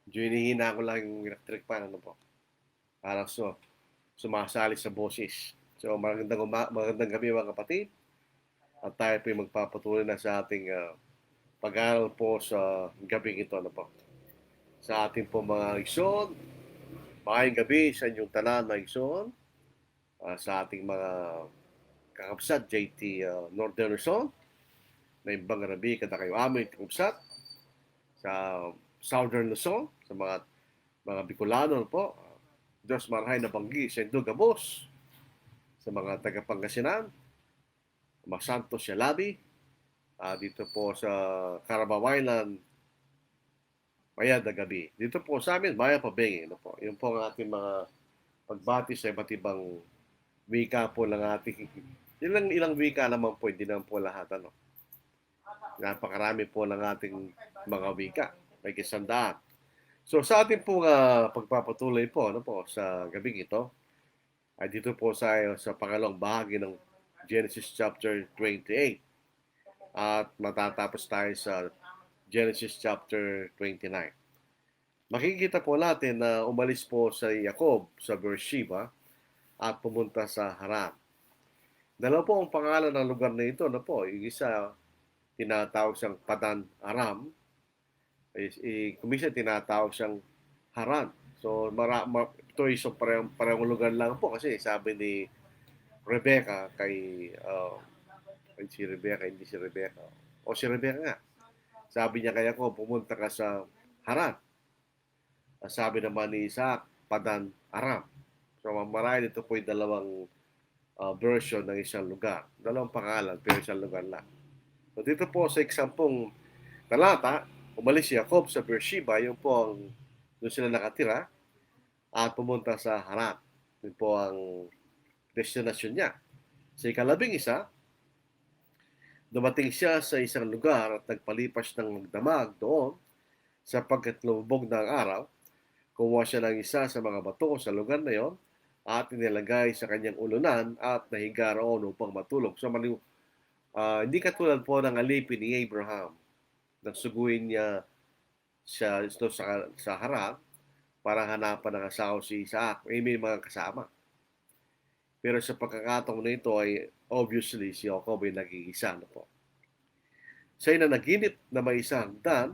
Medyo hinihina ko lang yung electric fan, ano po. Parang sumasali sa boses. So, magandang gabi mga kapatid. At tayo po yung magpapatuloy na sa ating pag-aaral po sa gabing ito, ano po. Sa ating po mga igsoon, maayong gabi sa inyong tanan na igsoon. Sa ating mga kakabsat, JT Northern Luzon, na ibang gabi kada kayo amin kakabsat. Sa Southern Luzon, sa mga Bicolano po, Diyos marahay na banggi sa Indugabos, sa mga taga Pangasinan, mga Santos Yalabi, dito po sa Carabao Island, Maya da gabi. Dito po sa amin, Maya Pabengi. Ano po. Yun po ang ating mga pagbati sa iba't ibang wika po ng ating ilang wika naman po, hindi naman po lahat. Ano. Napakarami po ng ating mga wika. May kisandaan. So sa ating pong pagpapatuloy po, ano po sa gabing ito, ay dito po sa pangalawang bahagi ng Genesis chapter 28. At matatapos tayo sa Genesis chapter 29. Makikita po natin na umalis po sa Jacob sa Beersheba at pumunta sa Haran. Dalawa po ang pangalan ng lugar na ito. No po? Yung isa, tinatawag siyang Padan Aram. Kumisa tinatawag siyang Haran. So, ito ay parehong lugar lang po kasi sabi ni Rebecca si Rebecca, hindi si Rebecca. O si Rebecca nga. Sabi niya kaya ko, pumunta ka sa Haran. Sabi naman ni Isaac, Padan Aram. So, marahil ito po yung dalawang version ng isang lugar. Dalawang pangalan, pero isang lugar lang. So, dito po sa eksampong talata, umalis si Jacob sa Beersheba, yun po ang doon sila nakatira, at pumunta sa Haran. Yun po ang destinasyon niya. Sa ikalabing isa, dumating siya sa isang lugar at nagpalipas ng magdamag doon sapagkat lumubog na ang araw. Kumuha siya ng isa sa mga bato sa lugar na yon at inilagay sa kanyang ulunan at nahiga roon upang matulog. So, hindi katulad po ng alipin ni Abraham. Nagsuguin niya siya ito sa harap para hanapan ng asawa si Isaac. May mga kasama. Pero sa pagkakataon na ito ay obviously si Jacob ay nag-iisa na po. Siya'y na naginip na may isang hagdan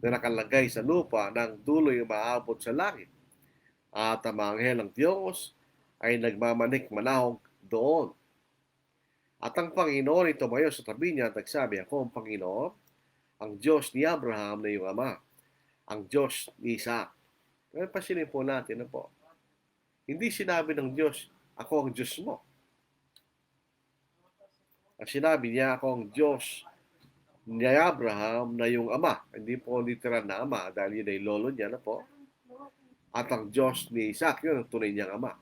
na nakalagay sa lupa ng dulo'y umaabot sa langit. At ang mga anghel ng Diyos ay nagmamanik-manahog doon. At ang Panginoon ay tumayo sa tabi niya at nagsabi, ako ang Panginoon, ang Diyos ni Abraham na iyong ama, ang Diyos ni Isaac. Ngayon pasinin po natin na po. Hindi sinabi ng Diyos, ako ang Diyos mo. Ang sinabi niya, ako ang Diyos ni Abraham na iyong ama. Hindi po literal na ama dahil yun ay lolo niya na po. At ang Diyos ni Isaac, yun ang tunay niyang ama.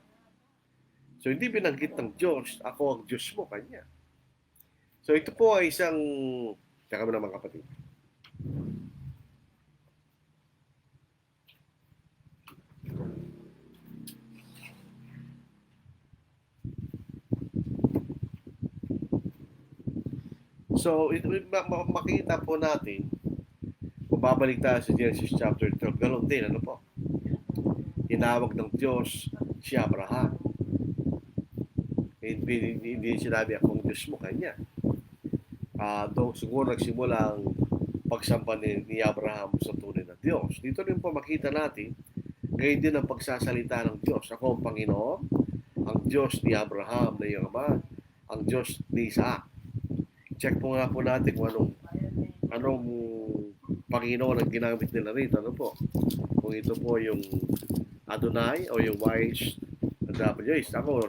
So hindi binanggit ng Diyos, ako ang Diyos mo kanya. So ito po ay isang, tsaka mo naman kapatid. So makita po natin, kung babalik tayo sa Genesis chapter 12, ganoon din, ano po? Tinawag ng Diyos si Abraham. Hindi sinabi akong Diyos mo kanya. Doon siguro nagsimula ang pagsamba ni Abraham sa tunay na Diyos. Dito rin po makita natin, ngayon din ang pagsasalita ng Diyos. Ako ang Panginoon, ang Diyos ni Abraham na iyong ama, ang Diyos ni Isaac. Check po nga po natin kung anong Panginoon ang ginamit nila rito. Ano po? Kung ito po yung Adonai o yung YHWH. Ako,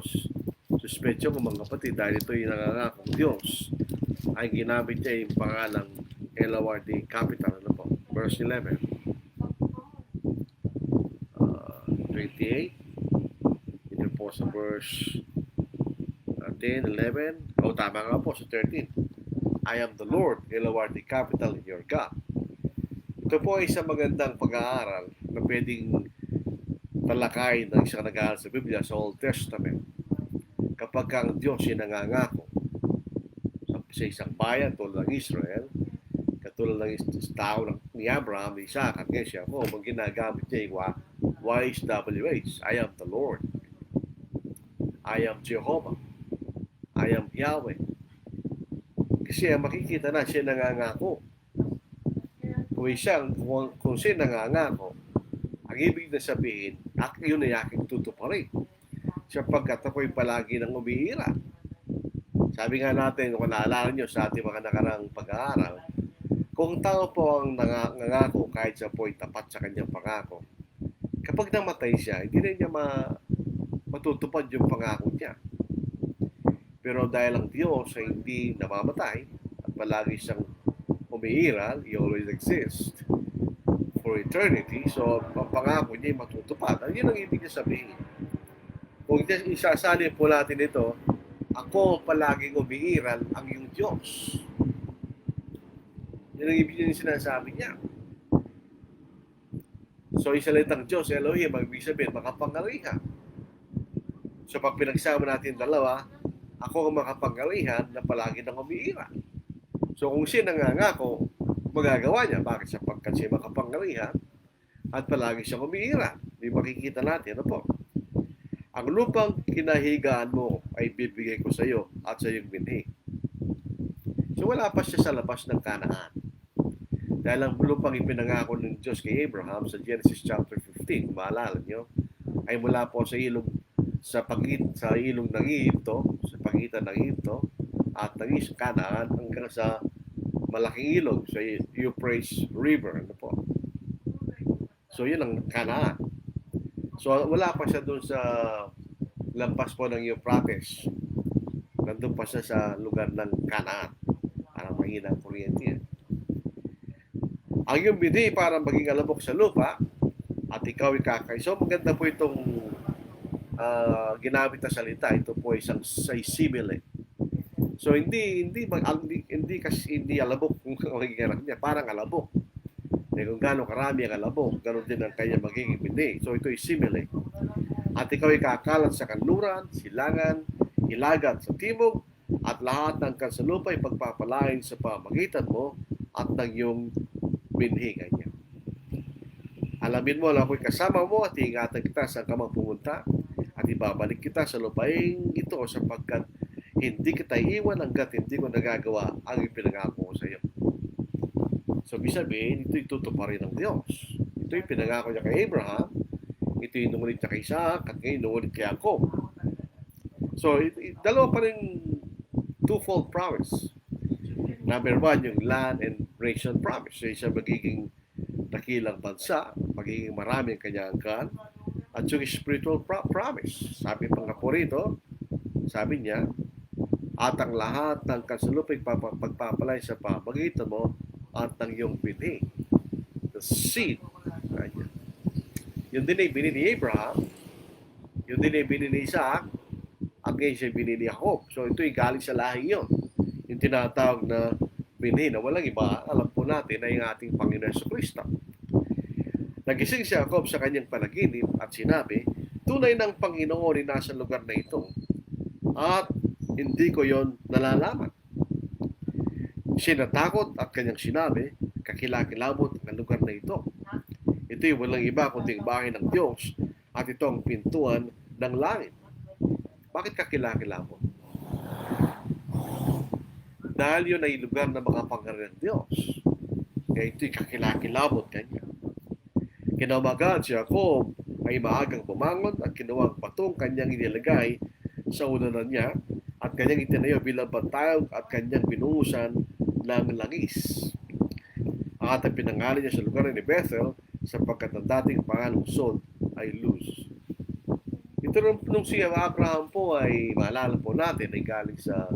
suspetsyo ko mga kapatid dahil ito yung nangangakong Diyos ay ginamit niya yung pangalang LORD capital. Ano po? Verse 11. 28. Ito po sa verse 10, 11. Tama nga po sa 13. I am the Lord, LORD capital in your God. Ito po ay isang magandang pag-aaral na pwedeng talakay ng isang nag-aaral sa Biblia sa Old Testament. Kapag ang Diyos ay nangangako sa isang bayan tulad ng Israel, tulad ng tao ni Abraham, ni Isaac, at ngayon siya ako, ang ginagamit niya yung YHWH. I am the Lord. I am Jehovah. I am Yahweh. Kasi makikita na siya nangangako. Kung siya nangangako, ang ibig na sabihin, yun ay aking tutuparin. Sapagkat ako'y palagi nang umiira. Sabi nga natin, kung naalala nyo sa ating mga nakarang pag-aaral, kung tao po ang nangangako kahit siya po ay tapat sa kanyang pangako, kapag namatay siya, hindi na niya matutupad yung pangako niya. Pero dahil ang Diyos ay hindi namamatay at palagi siyang umiiral, He always exists for eternity, so ang pangako niya ay matutupad. Yun ang ibig niya sabihin. Kung isasali po natin ito, ako palaging umiiral ang iyong Diyos. Yan ang ibig niya sinasabi niya. So, isalitang Diyos, Elohim, ang ibig sabihin, makapangyarihan. So, pag pinagsama natin dalawa, ako ang makapangyarihan na palagi nang umiiral. So, kung siya nangangako, magagawa niya. Bakit? Sapagkat siya makapangyarihan at palagi siyang umiiral. Di makikita natin, ano po? Ang lupang kinahigaan mo ay bibigay ko sa iyo at sa iyong binhi. So wala pa siya sa labas ng Kanaan. Dahil ang lupang ipinangako ng Diyos kay Abraham sa Genesis chapter 15, maalala nyo, ay mula po sa ilog sa ilog ng Egypto, sa pagitan ng Egypto at ng Kanaan hanggang sa malaking ilog sa Euphrates River. Ano po? So yun ang Kanaan. So wala pa siya doon sa lampas po ng Euphrates. Nandun pa siya sa lugar ng Kanaan. Parang mahina ang kuryente. Ang iyong binhi para maging alabok sa lupa at ikaw ikakay. So maganda po itong ginamit na salita. Ito po isang simile. So hindi alabok kung magiging anak niya. Parang alabok. Kung gaano karami ang alabok, ganoon din ang kanya magiging binhi. So ito ay simile. At ikaw ay kakalat sa kanluran, silangan, hilagat sa timog, at lahat ng kansalupa ay pagpapalain sa pamagitan mo at ng iyong binhi kanya. Alamin mo na ako'y kasama mo at iingatan kita saan ka pumunta at ibabalik kita sa lupaing ito sapagkat hindi kita iiwan hanggat hindi ko nagagawa ang ipinangako ko sa iyo. So, ibig sabihin, ito'y tutuparin ng Diyos. Ito'y pinangako niya kay Abraham, ito'y inuulit niya kay Isaac, at ngayon inuulit kay Jacob. So, dalawa pa rin twofold promise. Number one, yung land and nation promise. So, isa magiging dakilang bansa, magiging marami ang kanyang angkan, at yung spiritual promise. Sabi pang nga po rito, sabi niya, at ang lahat ng kasalupay pagpapalay sa pamagitan mo at ng iyong binhi. The seed. Yun din ay binhi ni Abraham. Yun din ay binhi ni Isaac. At ngayon siya binhi ni Jacob. So ito ay galing sa lahi yun. Yung tinatawag na binhi na walang iba, alam po natin na yung ating Panginoon Jesucristo. Nagising si Jacob sa kanyang panaginip at sinabi, tunay ng Panginoon ay nasa lugar na ito. At hindi ko yon nalalaman. Siya natakot at kanyang sinabi, kakilakilabot ang lugar na ito. Ito'y walang iba kundi ang bahay ng Diyos at ito ang pintuan ng langit. Bakit kakilakilabot? Dahil yun ay lugar na makapangyarihan ng Diyos. Kaya ito'y kakilakilabot kanya. Kinamagan si Jacob ay maagang bumangon at kinuha ang patong kanyang inilagay sa unanan niya at kanyang itinayo bilang bantayog at kanyang binuhusan ng langis. At ang pinangalan niya sa lugar ni Bethel sapagkat ang dating pangalang Sod ay Luz. Ito nung si Abraham po ay maalala po natin ay galing sa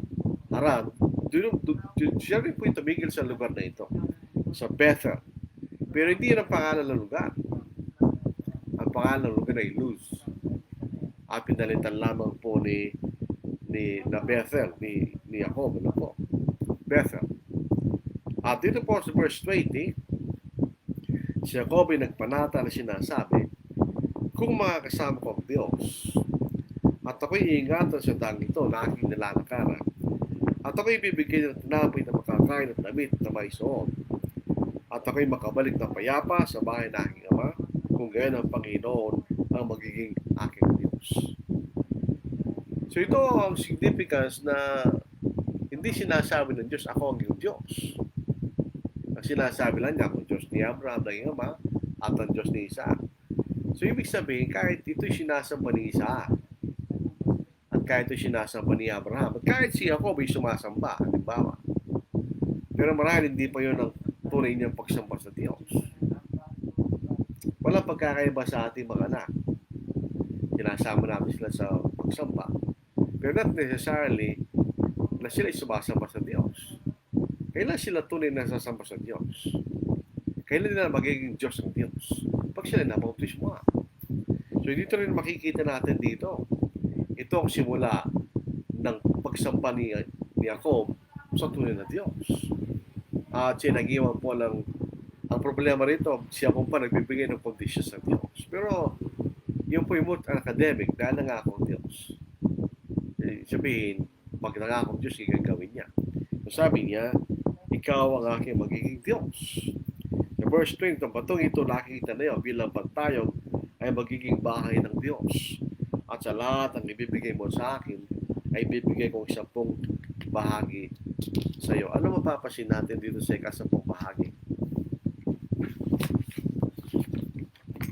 Haran. Siya rin po yung tumigil sa lugar na ito, sa Bethel. Pero hindi yun ang pangalan ng lugar. Ang pangalan ng lugar ay Luz. At pinalitan lamang po ni Bethel, ni Jacob, ano po? Bethel. At dito po sa verse 20, si Jacob ay nagpanata na sinasabi, kung makakasama ko ang Diyos, at ako'y iingatan sa dang ito na aking nilalakaran, at ako'y bibigyan ng tinapay na makakain at damit na may suot, at ako'y makabalik ng payapa sa bahay ng aking ama, kung gayon ang Panginoon ang magiging aking Diyos. So ito ang significance na hindi sinasabi ng Diyos, ako ang iyong Diyos. Ang sinasabi lang niya, ang Diyos ni Abraham, ng iyong ama, at ang Diyos ni Isaac. So ibig sabihin, kahit ito'y sinasamba ni Isaac, at kahit ito'y sinasamba ni Abraham, at kahit si Jacob ay sumasamba, halimbawa, pero marahil hindi pa yun ang tunay niyang pagsamba sa Diyos. Walang pagkakaiba sa ating mga anak. Sinasama natin sila sa pagsamba. Pero not necessarily na sila ay sumasamba sa Diyos. Kailan sila tunay na sasamba sa Diyos? Kailan nila magiging Diyos ang Diyos? Pag sila nabautismo. So dito rin makikita natin dito. Ito ang simula ng pagsamba ni Jacob sa tunay na Diyos. At siya nag-iwan po lang. Ang problema rito, siya po pa nagbibigay ng kondisyon sa Diyos. Pero yung po yung academic, dahil nangako ang Diyos. Sabihin, pag nangako ang Diyos, gagawin niya. So sabi niya, ikaw ang aking magiging Diyos. Sa verse 20, ang batong ito nakikita na yun bilang pantayog ay magiging bahay ng Diyos. At sa lahat ang ibibigay mo sa akin, ay ibibigay kong 10 bahagi sa iyo. Ano mapapasin natin dito sa 10 bahagi?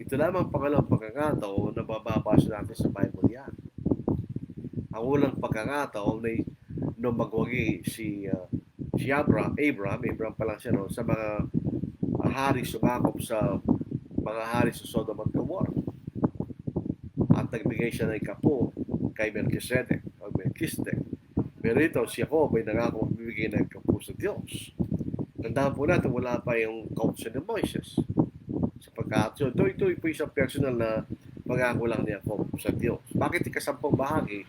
Ito lamang pangalawang pagkakataon na mababasa natin sa Bible yan. Ang unang pagkakataon ay nung magwagi si Abraham pa lang siya, no, sa mga hari sumakop sa mga hari sa Sodom at Gomorrah. At nagbigay siya ng kapo kay Melchizedek. Pero ito, si Jacob ay nangako magbibigay ng kapo sa Diyos. Tandaan po natin, wala pa yung counsel ni Moises. Sapagkat, so ito po isang personal na pangako lang ni Jacob sa Diyos. Bakit ikasampung bahagi?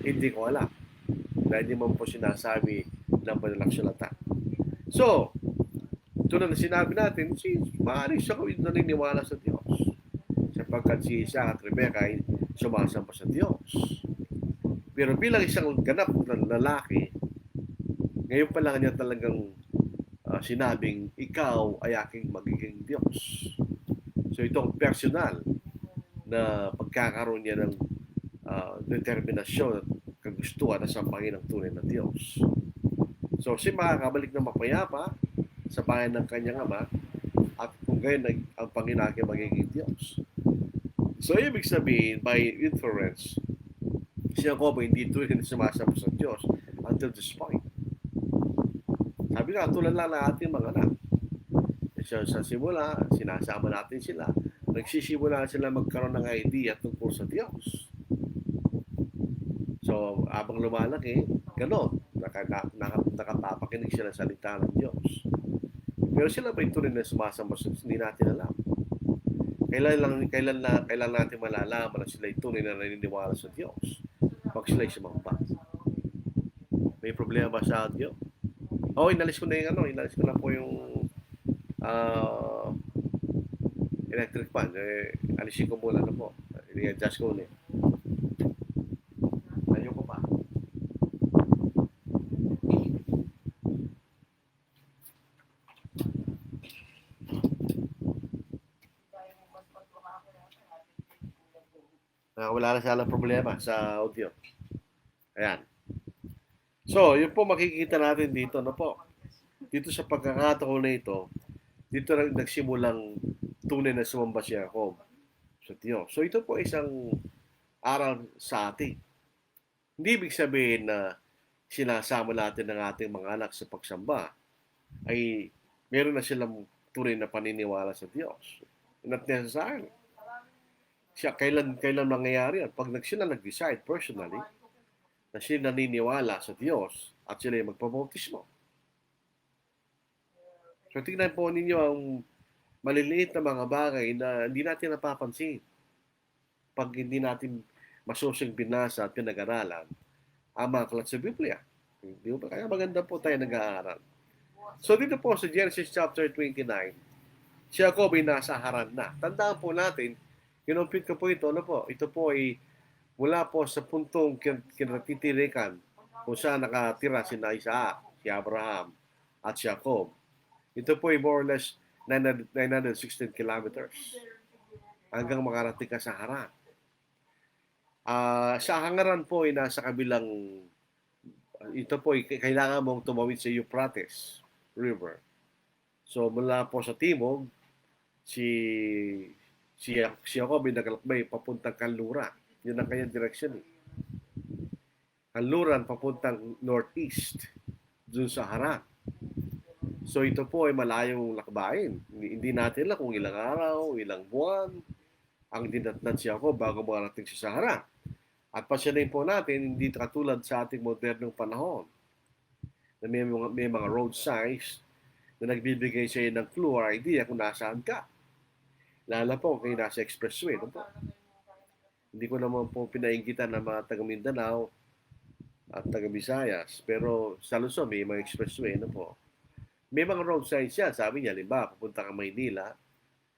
Hindi ko alam. Dahil hindi man po sinasabi ng madalang salata. So, ito na sinabi natin, maaaring siya kung naniniwala sa Diyos. Sapagkat si Isaac at Rebecca ay sumasamba sa Diyos. Pero bilang isang ganap na lalaki, ngayon pa lang niya talagang sinabing, ikaw ay aking magiging Diyos. So itong personal na pagkakaroon niya ng determinasyon at kagustuhan na sampahin ang tunay na Diyos. So si makakabalik na mapayapa sa bayan ng kanyang ama at kung gayon ang Panginoon ay magiging Diyos. So ibig sabihin, by inference, si Jacob hindi tunay na sumasamba sa Diyos until this point. Sabi nga, tulad lang ng ating mga anak. So, sa simula, sinasama natin sila. Nagsisimula sila magkaroon ng idea tungkol sa Diyos. So, abang lumalaki, gano'n. Nakapapakinig sila sa salita ng Diyos. Pero sila ba tunay na sumasamba sa Diyos? Hindi natin alam. Kailan natin malalaman na sila tunay na naniniwala sa Diyos? Pag sila'y sumamba. May problema ba sa audio? Inalis ko na po yung electric fan. Alisin ko muna na po. I-adjust ko ulit. Ayoko pa. Wala na siya problema sa audio. Ayan. So, yun po makikita natin dito, no po. Dito sa pagkakataon na ito, dito nagsimulang tunay na sumamba si Jacob sa Diyos. So, ito po isang aral sa atin. Hindi ibig sabihin na sinasama natin ng ating mga anak sa pagsamba ay meron na silang tunay na paniniwala sa Diyos. Not necessarily. Kailan nangyayari yan? Pag sila nag-decide personally na sila naniniwala sa Diyos at sila ay magpabautismo. So tingnan po ninyo ang maliliit na mga bagay na hindi natin napapansin pag hindi natin masusing binasa at pinag-aralan ang mga aklat sa Biblia. Kaya maganda po tayo nag-aaral. So dito po sa Genesis chapter 29, si Jacob ay nasa Haran na. Tandaan po natin, kinumpit ko po ito, ito po ay mula po sa puntong kinatitirikan kung saan nakatira si Isaac, si Abraham, at si Jacob. Ito po ay more or less 916 kilometers hanggang makarating ka sa Haran. Sa Hangaran po ay nasa kabilang, ito po ay kailangan mong tumawid sa Euphrates River. So mula po sa timog, si si Jacob ay naglalakbay papuntang Kanluran. Yun ang kanyang direksyon. Kanluran papuntang northeast, dun sa Haran. So ito po ay malayong lakbayin. Hindi natin alam kung ilang araw, ilang buwan ang dinatnan si Jacob bago makarating siya sa Haran. At pansyanin po natin, hindi katulad sa ating modernong panahon na may mga road signs na nagbibigay sa iyo ng clue or idea kung nasaan ka. Lalo po kung nasa expressway. No po? Hindi ko naman po pinainggitan ng mga taga Mindanao at taga Visayas. Pero sa Luzon, may mga expressway. No po? May mga road signs yan. Sabi niya, limba, pupunta ka Maynila.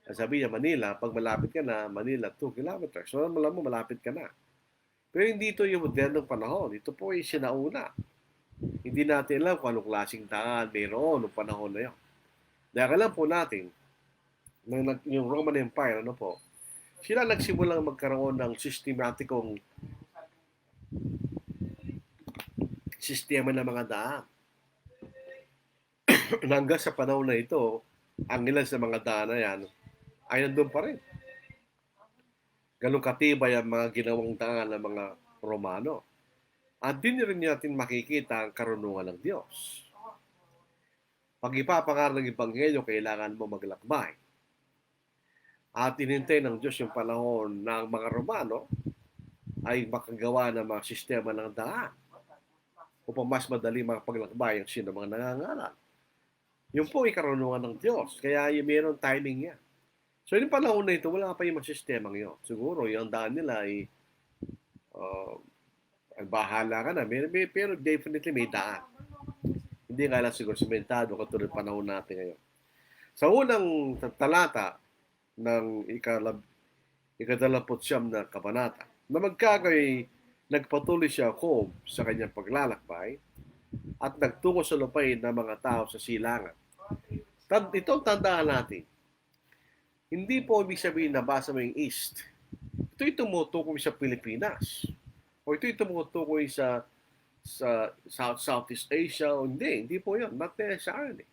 Sabi niya, Manila, pag malapit ka na, Manila, 2 kilometers. So, alam mo, malapit ka na. Pero hindi ito yung modernong panahon. Ito po ay sinauna. Hindi natin alam kung anong klaseng daan mayroon noong panahon na yun. Dahil alam po natin, yung Roman Empire, ano po, sila nagsimulang magkaroon ng sistematikong sistema ng mga daan. Hanggang sa panahon na ito, ang ilan sa mga daan na yan ay nandun pa rin. Ganong katibay ang mga ginawang daan ng mga Romano. At din rin natin makikita ang karunungan ng Diyos. Pag ipapangaral ng Ebanghelyo, kailangan mo maglakbay. At inintay ng Diyos yung panahon ng mga Romano ay makagawa ng mga sistema ng daan upang mas madali makapaglakbay ang sino mga nangangaral. Yung po ay karunungan ng Diyos. Kaya yung mayroong timing yan. So, yung panahon na ito, wala pa yung mga sistemang yun. Siguro, yung daan nila ay bahala ka na. Pero definitely may daan. Hindi nga lang siguro simentado katulad panahon natin ngayon. Sa unang talata ng ikadalaputsiyam na kabanata, na magkagay nagpatuloy siya Jacob sa kanyang paglalakbay at nagtungo sa lupain ng mga tao sa silangan. Itong tandaan natin, hindi po ibig sabihin na basa mo yung East. Ito'y tumutukoy sa Pilipinas. O ito'y tumutukoy sa Southeast Asia. O hindi po yun. Not necessarily.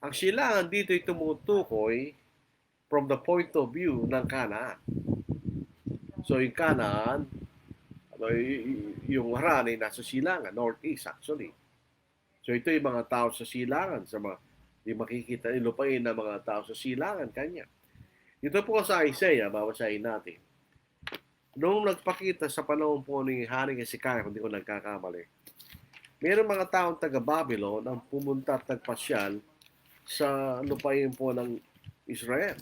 Ang silangan dito ay tumutukoy from the point of view ng Canaan. So yung Canaan, yung Haran ay nasa silangan, northeast actually. So ito yung mga tao sa silangan, sa mga di makikita yung lupain ng mga tao sa silangan kanya. Ito po sa Isaiah, babasahin natin. Noong nagpakita sa panahon po ni Haring Hezekiah, kung di ko nagkakamali, mayroong mga taong taga-Babylon ang pumunta at nagpasyal sa lupain po ng Israel.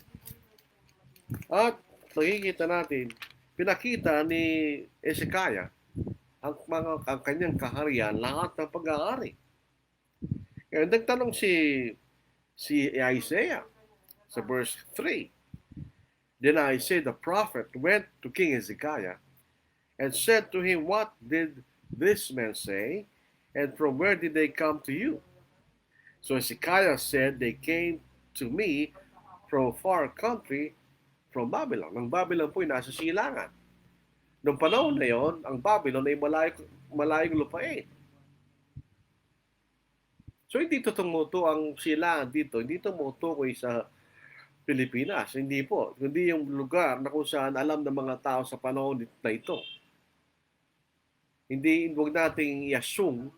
At nakikita natin, pinakita ni Hezekiah ang kanyang kaharian, lahat ng pag-aari. Kaya nagtanong si Isaiah sa verse 3. Then Isaiah the prophet went to King Hezekiah and said to him, "What did this man say? And from where did they come to you?" So Hezekiah said, "They came to me from a far country, from Babylon." Ang Babylon po ay nasa silangan. Noong panahon na yon, ang Babylon ay malayong lupain. So hindi tumuto ang silangan dito, hindi tumutukoy sa Pilipinas, hindi po. Kundi yung lugar na kung saan alam ng mga tao sa panahon na ito. Hindi, huwag nating i-assume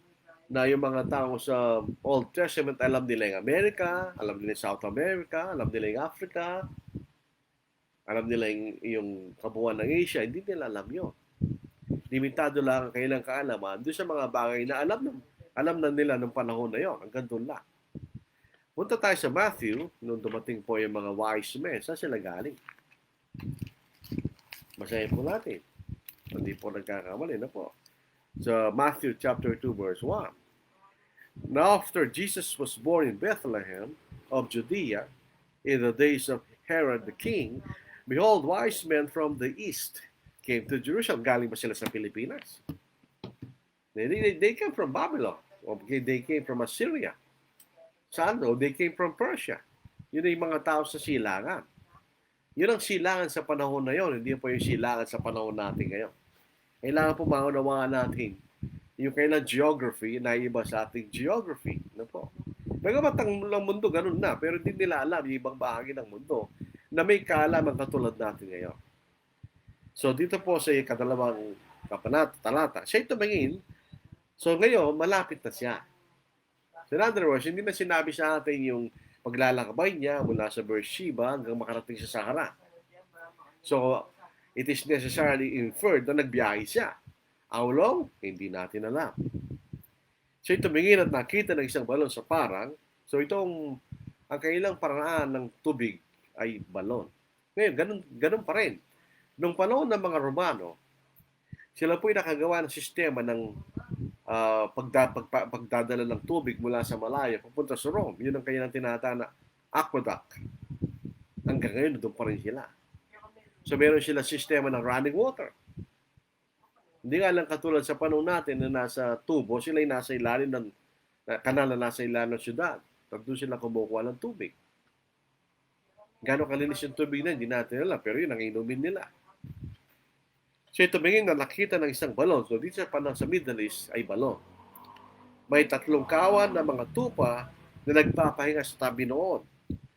na yung mga tao sa Old Testament alam nila yung Amerika, alam nila yung South America, alam nila yung Africa, alam nila yung kabuuan ng Asia. Hindi nila alam yun. Limitado lang ang kailang kaalaman doon sa mga bagay na alam na nila nung panahon na yon. Hanggang doon lang. Punta tayo sa Matthew, nung dumating po yung mga wise men, saan sila galing? Basahin po natin. Hindi po nagkakamali na po. So, Matthew chapter 2 verse 1. Now after Jesus was born in Bethlehem of Judea, in the days of Herod the king, behold, wise men from the east came to Jerusalem. Galing ba sila sa Pilipinas? They came from Babylon. Okay, they came from Assyria. Saan? No? They came from Persia. Yun ay mga tao sa silangan. Yun ang silangan sa panahon na yon, hindi po yung silangan sa panahon natin ngayon. Kailangan po maunawaan natin yung kailang geography na iba sa ating geography. Ano po? Bagamat ang mundo ganun na, pero hindi nila alam yung ibang bahagi ng mundo na may kaalaman katulad natin ngayon. So dito po sa ikadalawang talata, siya tumingin. So ngayon, malapit na siya. So in other words, hindi na sinabi sa atin yung paglalakbay niya mula sa Beersheba hanggang makarating sa Sahara. So, it is necessarily inferred na nagbiyahe siya. How long? Hindi natin alam. So, tumingin at nakita ng isang balon sa parang. So, ang kailang paraan ng tubig ay balon. Ngayon, ganun pa rin. Nung panahon ng mga Romano, sila po'y nakagawa ng sistema ng pagdadala ng tubig mula sa malayo papunta sa Rome. Yun ang kanilang tinatawag na aqueduct. Hanggang ngayon, doon pa rin sila. So, meron sila sistema ng running water. Hindi nga lang katulad sa panahon natin na nasa tubo, sila ay nasa ilalim ng kanal na nasa ilalim ng syudad. Doon sila kumukuha ng tubig. Gano'ng kalinis yung tubig na, hindi natin alam, pero yun ang inumin nila. So tumingin na nakita ng isang balon. So dito sa Middle East ay balon. May 3 kawan na mga tupa na nagpapahinga sa tabi noon.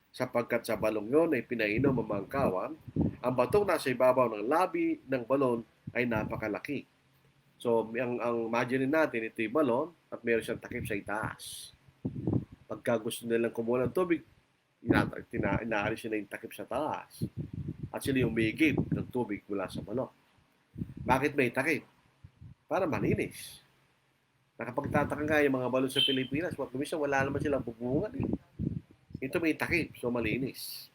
Sapagkat sa balong yon ay pinainom ang mga kawan, ang batong nasa ibabaw ng labi ng balon ay napakalaki. So ang imagine natin, ito yung balon at meron siyang takip sa itaas. Pagka gusto nilang kumuha ng tubig, inaalis nila yung takip sa taas. At sila yung umigib ng tubig mula sa balon. Bakit may takip? Para malinis. Nakapagtataka nga yung mga balon sa Pilipinas, minsan wala naman silang bubungan eh. Ito may takip, so malinis.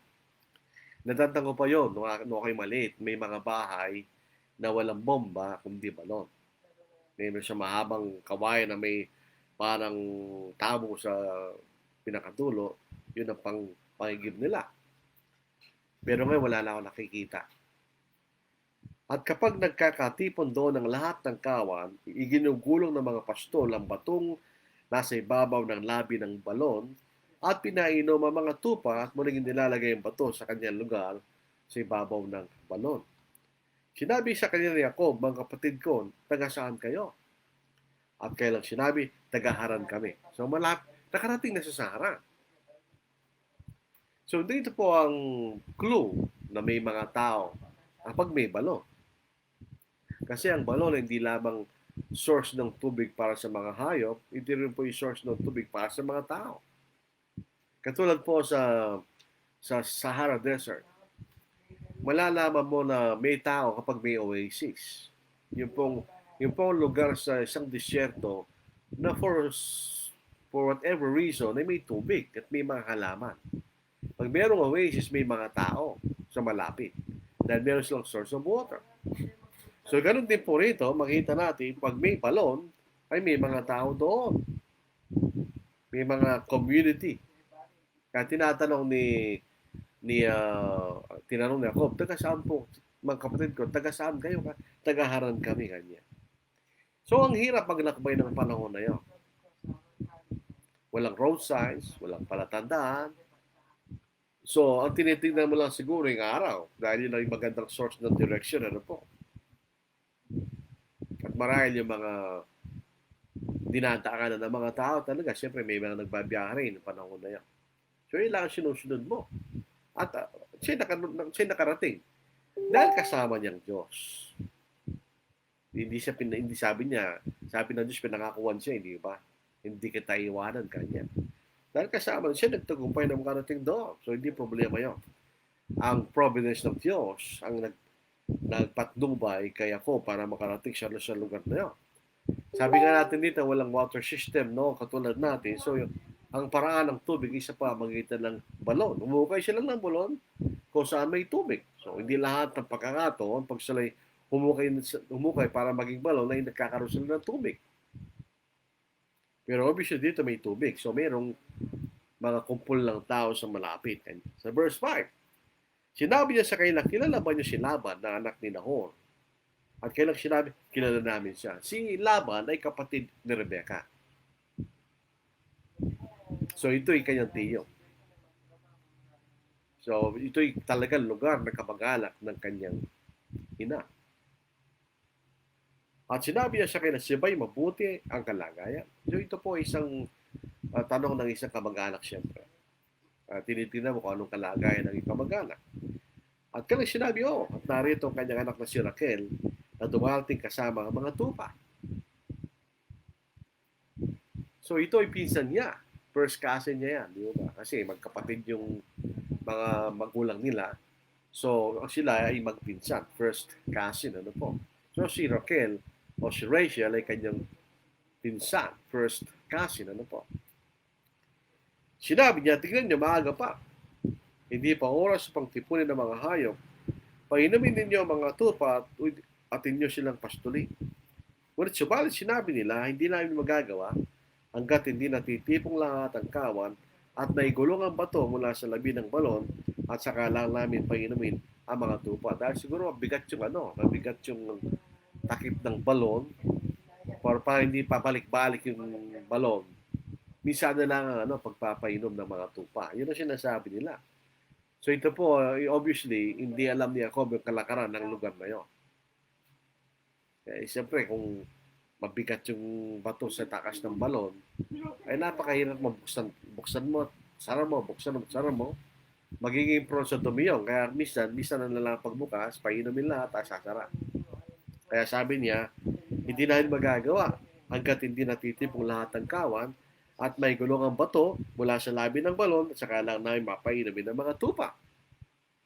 Natatang ko pa yun, nung ako'y maliit, may mga bahay na walang bomba, kundi balon. Meron siya mahabang kawayan na may parang tabo sa pinakadulo, yun ang pangigib nila. Pero ngayon wala na ako nakikita. At kapag nagkakatipon doon ang lahat ng kawan, iginugulong ng mga pastol ang batong nasa ibabaw ng labi ng balon at pinainom ang mga tupa at muling nilalagay ang bato sa kanyang lugar sa ibabaw ng balon. Sinabi sa kanila ni Jacob, mga kapatid ko, taga saan kayo? At kailang sinabi, taga-Haran kami. So nakarating na sa Sahara. So dito po ang clue na may mga tao kapag may balon. Kasi ang balon hindi lamang source ng tubig para sa mga hayop, ito rin po yung source ng tubig para sa mga tao. Katulad po sa Sahara Desert, malalaman mo na may tao kapag may oasis. Yung pong lugar sa isang disyerto na for whatever reason ay may tubig at may mga halaman. Pag mayroong oasis, may mga tao sa malapit dahil meron silang source of water. So, ganun din po rito, makita natin, pag may balon, ay may mga tao doon. May mga community. Kaya tinatanong tinanong ni Jacob, taga saan po, mga kapatid ko, taga saan kayo? Taga Haran kami, kanya. So, ang hirap maglakbay ng panahon na yun. Walang road signs, walang palatandaan. So, ang tinitingnan mo lang siguro yung araw, dahil yun ang magandang source ng direction, ano po. At marahil yung mga dinadaanan ng mga tao talaga, siyempre may mga nagbabiyahe rin ng panahon na yan. So, yun lang ang sinusunod mo. At siya nakarating. Dahil kasama niyang Diyos. Hindi sabi ng Diyos, pinangakuan siya, hindi ba? Hindi kita iwanan kanya. Dahil kasama siya, nagtagumpay ng makarating doon. So, hindi problema yun. Ang providence ng Diyos, ang nagpatnubay kay ako para makarating siya sa lugar na yun. Sabi nga natin dito, walang water system, no? Katulad natin. So, ang paraan ng tubig, isa pa, magitan ng balon. Umukay sila ng balon kung saan may tubig. So, hindi lahat ng pagkakataon, pag sila humukay para maging balon, ay nagkakaroon sila ng tubig. Pero obviously, dito may tubig. So, mayroong mga kumpul ng tao sa malapit. And sa verse 5, sinabi niya sa kanila, kilala ba niyo si Laban na anak ni Nahor? At kailang sinabi, kilala namin siya. Si Laban ay kapatid ni Rebecca. So ito'y kanyang tiyo. So ito'y talagang lugar na kamag-anak ng kanyang ina. At sinabi niya sa kanya, sibay mabuti ang kalagayan. So ito po isang tanong ng isang kamag-anak siyempre. Tinitingnan mo kung anong kalagayan ng kamag-anak. At kanyang sinabi, at narito ang kanyang anak na si Raquel na dumating kasama ang mga tupa. So ito ay pinsan niya. First cousin niya yan, di ba? Kasi magkapatid yung mga magulang nila. So sila ay magpinsan. First cousin, ano po. So si Raquel o si Rachel ay kanyang pinsan. First cousin, ano po. Sinabi niya, tignan niyo, maaga pa. Hindi pa oras pang tipunin ng mga hayop. Painumin ninyo ang mga tupa at inyo silang pastuli. Ngunit subalit sinabi nila, hindi namin magagawa hanggat hindi natitipong lahat ang kawan at naigulong ang bato mula sa labi ng balon at saka lang namin painumin ang mga tupa. Dahil siguro mabigat yung takip ng balon para hindi pabalik-balik yung balon. Minsan na lang ang pagpapainom ng mga tupa. Yun ang sinasabi nila. So ito po, obviously, hindi alam ni Jacob yung kalakaran ng lugar na yun. Siyempre, kung mabigat yung bato sa takas ng balon, ay napakahirap buksan mo, sara mo, magiging prone sa dumiyong. Kaya minsan na lang pagbukas, painumin lahat, at sasara. Kaya sabi niya, hindi namin magagawa hanggat hindi natitipong lahat ng kawan at may gulong ang bato mula sa labi ng balon at saka lang namin mapainumin ng mga tupa.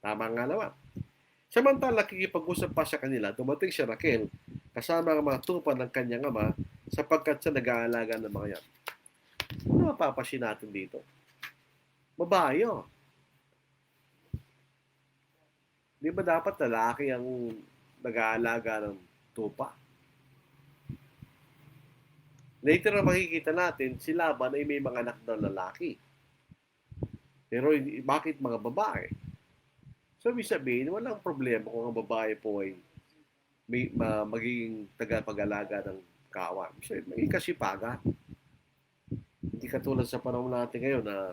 Tama nga naman. Samantala, nakikipag-usap pa sa kanila, dumating si Raquel kasama ang mga tupa ng kanyang ama sapagkat siya nag-aalaga ng mga yan. Ano mapapasin natin dito? Babae yun. Di ba dapat lalaki ang nag-aalaga ng tupa? Later na makikita natin, si Laban ay may mga anak na lalaki. Pero bakit mga babae? So, ibig sabihin, walang problema kung ang babae po ay magiging tagapag-alaga ng kawan. So, may kasipagan. Hindi katulad sa panahon natin ngayon na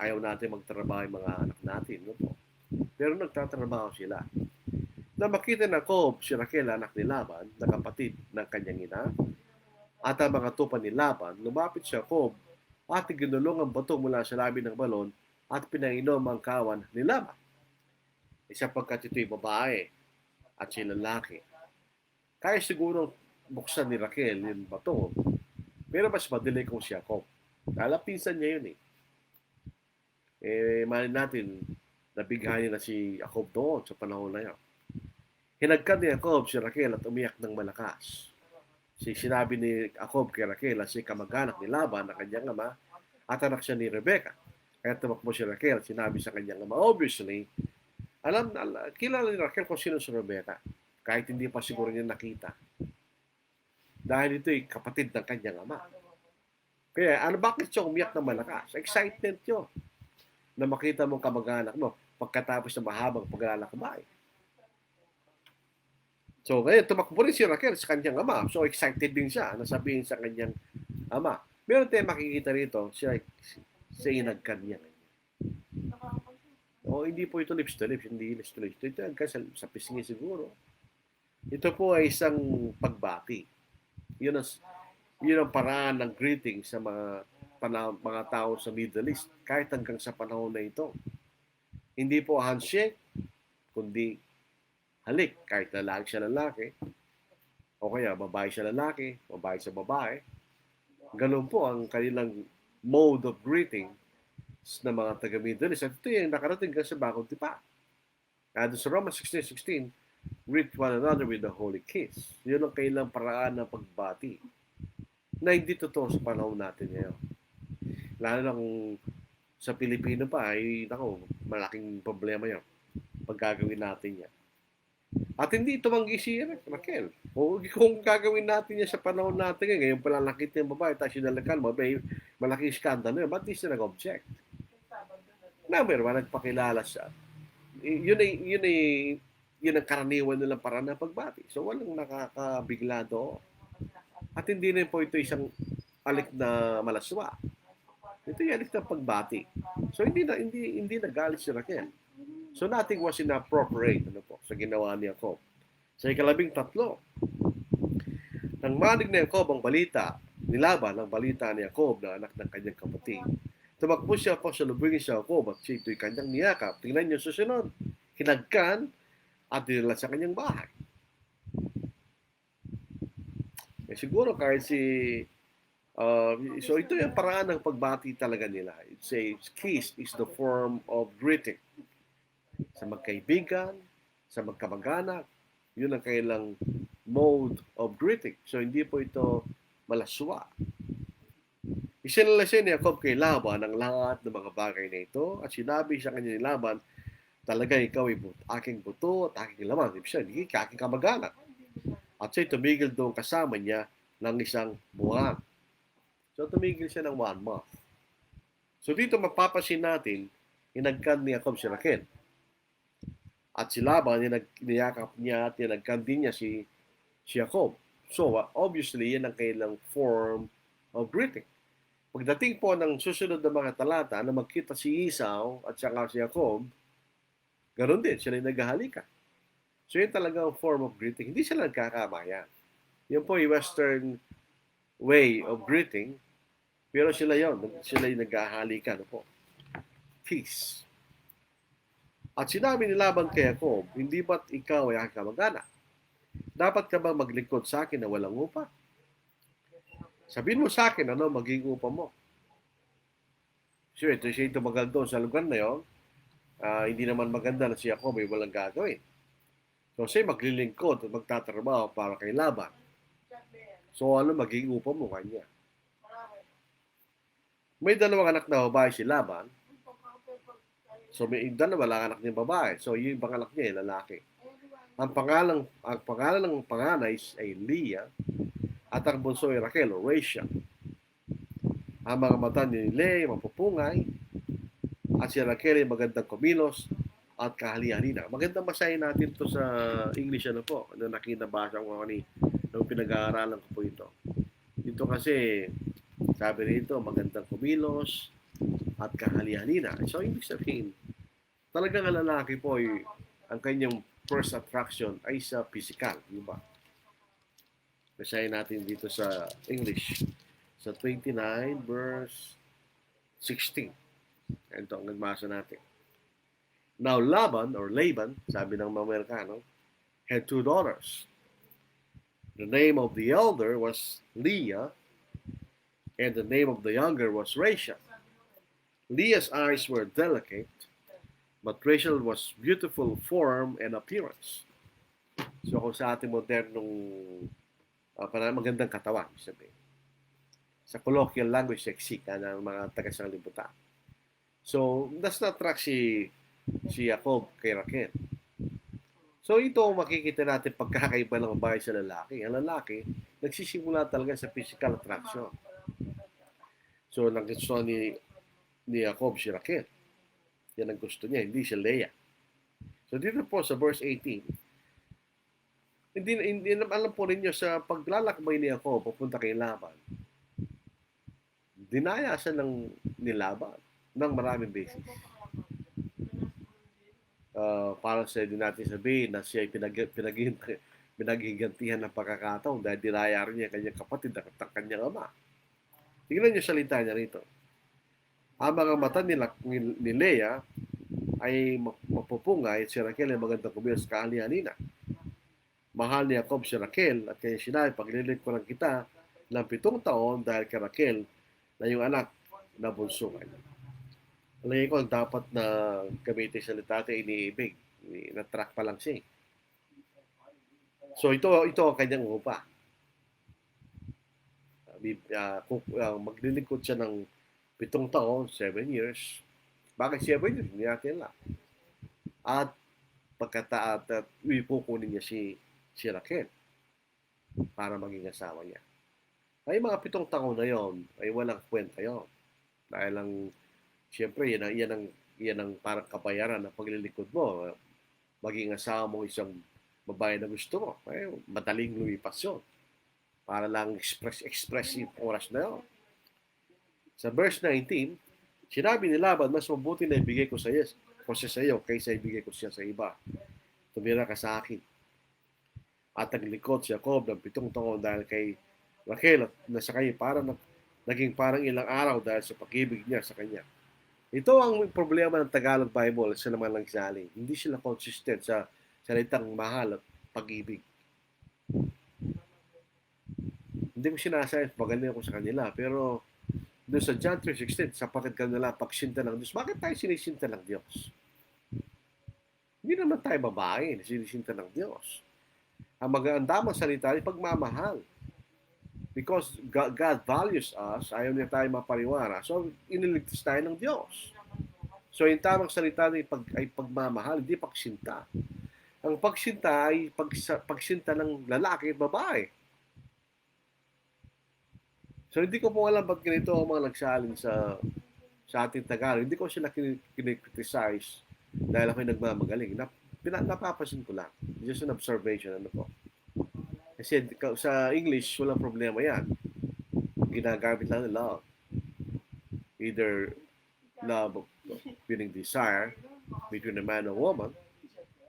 ayaw natin magtrabaho yung mga anak natin. No po? Pero nagtatrabaho sila. Na makita na Jacob, si Raquel, anak ni Laban, na kapatid ng kanyang ina, at ang mga tupa ni Laban, lumapit si Jacob at ginulong ang bato mula sa labi ng balon at pinainom ang kawan ni Laban. Sapagkat ito'y babae at si lalaki. Kaya siguro buksan ni Raquel yung bato, pero mas madali kung si Jacob. Kala pinsan niya yun malin natin, nabighanin na si Jacob doon sa panahon na yun. Hinagkan ni Jacob si Raquel at umiyak ng malakas. Sinabi ni Jacob kay Raquel na si kamag-anak ni Laban na kanyang ama at anak siya ni Rebecca. Kaya tumakbo si Raquel at sinabi sa kanyang ama, obviously, kilala ni Raquel kung sino si Rebecca. Kahit hindi pa siguro niya nakita. Dahil ito'y kapatid ng kanyang ama. Kaya bakit siya umiyak ng malakas? Excitement yun. Na makita mong kamag-anak mo pagkatapos ng mahabang paglalakbay. So, ngayon, tumakbo rin si Raquel sa kanyang ama. So, excited din siya na sabihin sa kanyang ama. Meron tayong makikita rito, siya inagkan niya. Hindi po ito lips to lips, hindi lips to lips. Ito sa pisngi siguro. Ito po ay isang pagbati. Yun ang paraan ng greeting sa mga tao sa Middle East, kahit hanggang sa panahon na ito. Hindi po handshake, kundi halik, kahit lalaki siya lalaki, o kaya babae siya lalaki, babae sa babae. Ganun po ang kanilang mode of greeting ng mga taga-Middle East. At ito yung nakarating ka sa Bagong Tipa. Doon sa Romans 16:16, greet one another with a holy kiss. Yun ang kailang paraan ng pagbati na hindi totoo sa panahon natin ngayon. Lalo na kung sa Pilipino pa, malaking problema yun pag gagawin natin yan. At hindi tumanggi si Raquel. Kung gagawin natin yan sa panahon natin ngayon pala nakita yung babae, tapos sinalakan mo, may malaking skandalo yun, ba't di siya nag-object? Number one, nagpakilala siya. Yun ang karaniwan nilang paraan ng pagbati. So, walang nakakabigla doon. At hindi rin po ito isang alik na malaswa. Ito yung anak ng pagbati. So hindi nagalit si Raquel. So nothing was inappropriate sa ginawa ni Jacob. Sa ikalabing-tatlo, nang manig ni Jacob ang balita, nilaban ang balita ni Jacob na anak ng kanyang kapatid. Tumakbo siya po sa lubungin si Jacob at siya ito'y kanyang niyakap. Tingnan niyo susunod. Hinagkan at dinala sa kanyang bahay. Siguro kahit so ito yung paraan ng pagbati talaga nila. It's a kiss is the form of greeting. Sa magkaibigan, sa magkamag-anak, yun ang kailang mode of greeting. So hindi po ito malaswa. Isinalasin ni Jacob kay Laban ang lahat ng mga bagay na ito at sinabi sa kanya ni Laban, talaga ikaw ay aking buto at aking laman. Ibig sabihin, hindi ka aking kamag-anak. At siya'y tumigil doon kasama niya ng isang buwan. So tumigil siya ng 1 month. So dito mapapasin natin, hinagkan ni Jacob si Raquel. At si Laban, niyakap niya at hinagkan din niya si Jacob. So obviously, yan ang kailang form of greeting. Pagdating po ng susunod na mga talata na magkita si Esau at saka si Jacob, ganoon din, sila yung naghahalikan. So yun talaga ang form of greeting. Hindi sila nagkakamayan. Yun po yung Western way of greeting. Pero sila yung naghahalikan po. Peace. At sinabi ni Laban kay Jacob, hindi ba't ikaw ay aking kamag-anak? Dapat ka bang maglingkod sa akin na walang upa? Sabihin mo sa akin, ano maging upa mo? So ito siya tumagal doon sa lugar na yun. Hindi naman maganda na si Jacob ay walang gagawin. So siya maglilingkod at magtatrabaho para kay Laban. So ano maging upa mo kanya? May dalawang anak na babae si Laban. So may dalawa anak niya babae. So yung ibang anak niya ay lalaki. Ang pangalan ng panganay ay Leah at ang bunso ay Raquel o Rachel. Ang mga mata ni Leah mapupungay at si Raquel ay magandang kumilos at kahali-halina. Magandang basahin natin ito sa English po. Nakinabasa ko nung pinag-aaralan ko po ito. Ito kasi sabi rito magandang kumilos at kahali-halina. So ibig sabihin, talagang ang lalaki po ay ang kanyang first attraction ay sa physical, di ba? Basahin natin dito sa English. Sa 29 verse 16. Ito ang nagmasa natin. Now Laban, sabi ng mga Amerikano, had 2 daughters. The name of the elder was Leah, and the name of the younger was Rachel. Leah's eyes were delicate, but Rachel was beautiful form and appearance. So kung sa ating modernong magandang katawan, sabihin. Sa colloquial language, sexy ka ng mga taga-sanglibutan. So, that's not track si Jacob kay Raquel. So, ito makikita natin pagkakaiba ng babae sa lalaki. Ang lalaki, nagsisimula talaga sa physical attraction. So, naggusto ni Jacob si Raquel. Yan ang gusto niya, hindi si Leah. So, dito po sa verse 18, hindi alam po ninyo sa paglalakbay ni Jacob papunta kay Laban, dinaya siya ni Laban ng maraming beses. Para sa din natin sabihin na siya ay pinaghigantihan ng pagkakataon dahil dinaya rin niya kanyang kapatid at kanyang ama. Tingnan niyo salita niya rito. Ang mga mata ni Leah ay mapupungay at si Raquel ay magandang kumilos kahali-halina. Mahal ni Jacob si Raquel at kaya sinabi, paglilingkuran kita ng 7 taon dahil kay Raquel na yung anak na bunso kanya. Alagay ko, dapat na gamitin sa salita ay iniibig. Na-track pa lang siya. So ito ang kanyang upa. Maglilingkod siya ng 7 taon, 7 years. Bakit 7 years? Hindi natin lang. At pagkataat at ipukunin niya si Raquel para maging asawa niya. Ay mga 7 taon na yon ay walang kwenta yon. Dahil lang, siyempre, yan ang parang kabayaran ng paglilingkod mo. Maging asawa mo isang babae na gusto mo. Ay, madaling lumipas yun. Para lang expressive oras na yun. Sa verse 19, sinabi ni Laban, mas mabuti na ibigay ko siya sa iyo kaysa ibigay ko siya sa iba. Tumira ka sa akin. At naglingkod si Jacob ng 7 taon dahil kay Rachel at na sa kanya naging parang ilang araw dahil sa pag-ibig niya sa kanya. Ito ang problema ng Tagalog Bible sa naman lang saling. Hindi sila consistent sa salitang mahal at pag-ibig. Hindi ko sinasabi magaling ako sa kanila, pero doon sa John 3:16, sapagkat kanila pagsinta ng Diyos. Bakit tayo sinisinta ng Diyos? Hindi naman tayo babae na sinisinta ng Diyos. Ang magandamang salita ay pagmamahal. Because God values us, ayaw niya tayo mapariwara. So, iniligtas tayo ng Diyos. So, yung tamang salita ay pagmamahal, hindi pagsinta. Ang pagsinta ay pagsinta ng lalaki at babae. So, hindi ko po alam ba't ganito ang mga nagsalin sa ating Tagalog. Hindi ko sila kinikriticize dahil ako'y nagmamagaling. Napapasin ko lang. Just an observation. Ano po. Kasi sa English, walang problema yan. Ginagamit lang ng love. Either love meaning desire between a man and woman,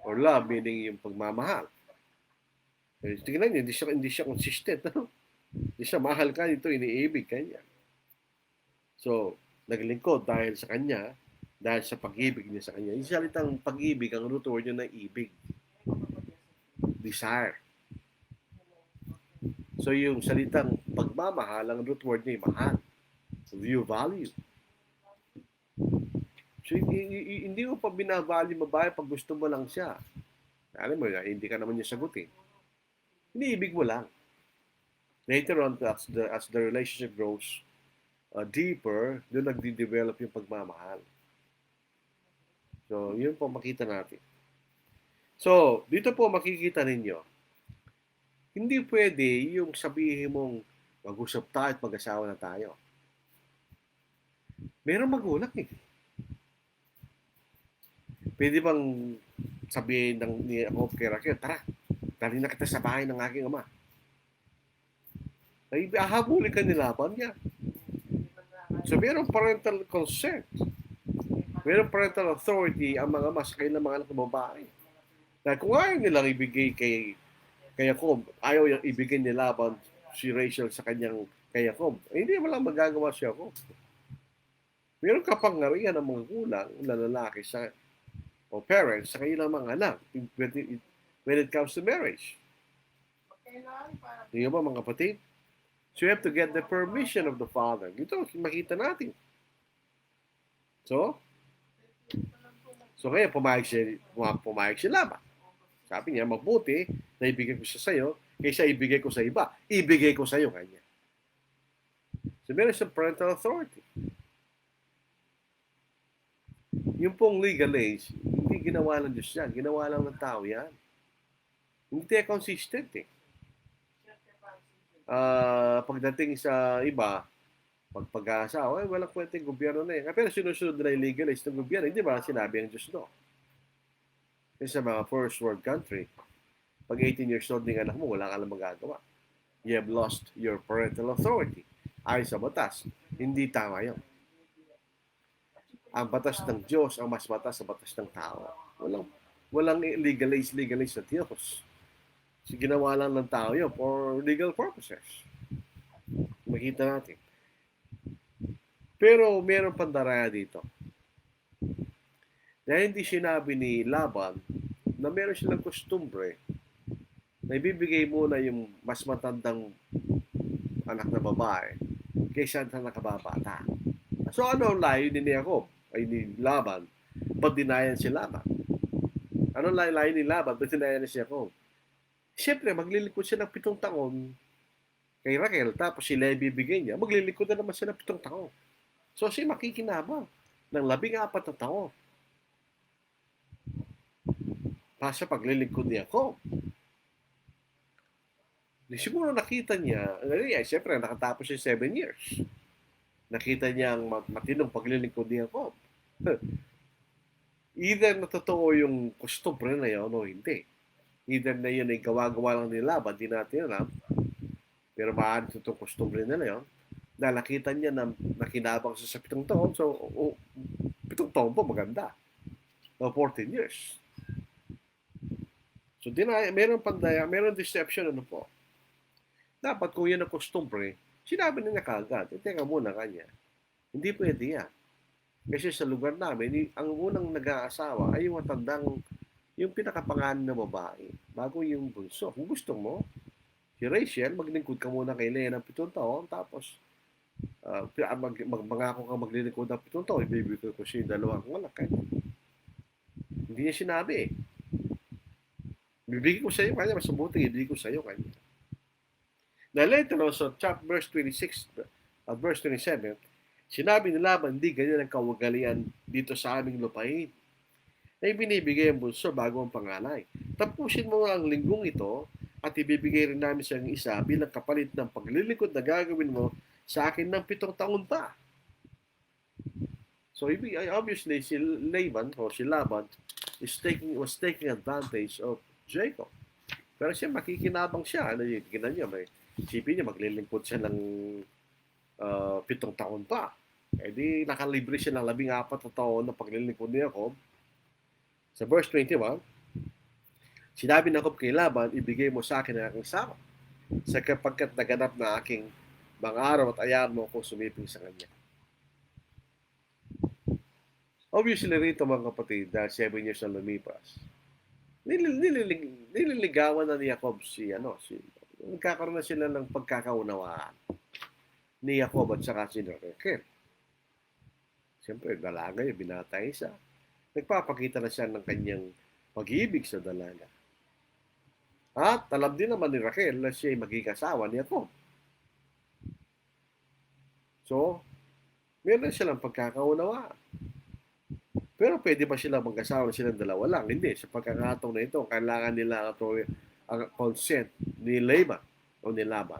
or love meaning yung pagmamahal. Tingnan niyo, hindi siya consistent. Ano? Hindi siya mahal ka, ito iniibig kanya. So, naglingkod dahil sa kanya, dahil sa pag-ibig niya sa kanya. Yung salitang pag-ibig, ang root word niya na ibig. Desire. So, yung salitang pagmamahal, ang root word niya ay mahal. So, you value. So, hindi mo pa binavalue babae pag gusto mo lang siya. Alam mo, hindi ka naman niya sagutin. Iniibig mo lang. Later on, as the relationship grows deeper, doon nagde-develop yung pagmamahal. So, yun po makita natin. So, dito po makikita ninyo, hindi pwede yung sabihin mong mag-usap tayo at mag-asawa na tayo. Meron magulang eh. Pwede bang sabihin ni ako kay Raquel, tara, dali na kita sa bahay ng aking ama. Ay, ahabulin ka nilaban niya. So, meron parental consent. Meron parental authority ang mga ama sa kanilang mga anak na babae. Dahil kung ayaw nilang ibigay kay Jacob, ayaw yung ibigay ni Laban si Rachel sa kanyang kay Jacob, hindi walang magagawa si Jacob. Meron kapangyarihan ng mga gulang na lalaki o parents sa kanilang mga anak when it comes to marriage. Hindi ba mga kapatid? So you have to get the permission of the father. Ito, makita natin. So kaya pumayag si Laban. Sabi niya, mabuti na ibigay ko siya sa'yo kaysa ibigay ko sa iba. Ibigay ko sa'yo kanya. So meron siyang parental authority. Yung pong legal age, hindi ginawa ng Diyos yan. Ginawa lang ng tao yan. Hindi tayo consistent eh. Pagdating sa iba, pag-aasawa, walang kwenta yung gobyerno na eh. Pero sinusunod na yung legal age ng gobyerno. Hindi ba sinabi ang Diyos no? Kasi sa mga first world country, pag 18 years old ng anak mo, wala ka lang magagawa. You have lost your parental authority. Ayon sa batas. Hindi tama yun. Ang batas ng Diyos ang mas batas sa batas ng tao. Walang legalize sa Diyos. So, ginawa lang ng tao yun for legal purposes. Makita natin. Pero meron pandaraya dito. Dahil hindi sinabi ni Laban na meron silang kostumbre na ibibigay muna yung mas matandang anak na babae kaysa sa nakababata. So ano ang layo ni Jacob? Ay ni Laban? Ba't dinayan si Laban? Ano ang layo ni Laban? Ba't dinayan si Jacob? Siyempre, maglilingkod siya ng 7 taon kay Raquel, tapos sila ibibigay niya, maglilingkod na naman siya ng 7 taon. So siya makikinabang ng 14 na taon. Sa paglilingkod ni Jacob. Siguro nakita niya, siyempre nakatapos siya 7 years. Nakita niya ang matinong paglilingkod ni Jacob. Either na totoo yung costumbre na yun o hindi. Either na yun ay gawa-gawa lang nila, di natin alam. Pero maaari itong costumbre nila yun. na nakita niya na nakinabang siya sa 7 taon. So, 7 taon po maganda. O 14 years. So, meron pandaya, meron deception, ano po. Dapat kung yan ang costumbre, sinabi na niya kagad, teka muna kanya. Hindi pwede yan. Kasi sa lugar namin, ang unang nag-aasawa ay yung matandang, yung pinakapangalan na babae, bago yung bunso. Kung gusto mo, si Rachel, maglingkod ka muna kay Lea ng 7 taon, tapos mangako ka maglilingkod ng 7 taon, ibibigay ko siya yung dalawang anak. Hindi niya sinabi eh. Bibigay ko sa iyo kanya, mas mabuti ibigay ko sa iyo kanya. Na later on, so verse 26 at verse 27, sinabi ni Laban, hindi ganyan ang kawagalian dito sa aming lupain. Na ibinibigay ang bunso bago ang panganay. Tapusin mo ang linggong ito at ibibigay rin namin sa isa bilang kapalit ng paglilingkod na gagawin mo sa akin ng 7 taon pa. So obviously si Laban o si Laban was taking advantage of Jacob. Pero siya makikinabang siya. Ano yun? Ginan niya, may isipin niya maglilingkod siya ng 7 taon pa. Eh di nakalibre siya ng 14 na taon na paglilingkod ni Jacob. Sa verse 21, sinabi ng Jacob kay Laban, ibigay mo sa akin ang aking sako, sa kapagkat naganap na aking mga araw at ayaw mo kung sumiping sa kanya. Obviously rito mga kapatid, dahil 7 years na lumipas, nililigawan na ni Jacob nagkakaroon na sila ng pagkakaunawaan ni Jacob at saka si Rachel. Siyempre, dalaga yung binatay siya. Nagpapakita na siya ng kanyang pag-ibig sa dalaga. At alam din naman ni Rachel na siya ay magiging asawa ni Jacob. So, meron silang pagkakaunawaan. Pero pwede ba sila mag-asawa na silang dalawa lang? Hindi. Sa pagkakataon na ito, kailangan nila ang consent ni Laban o ni Laban.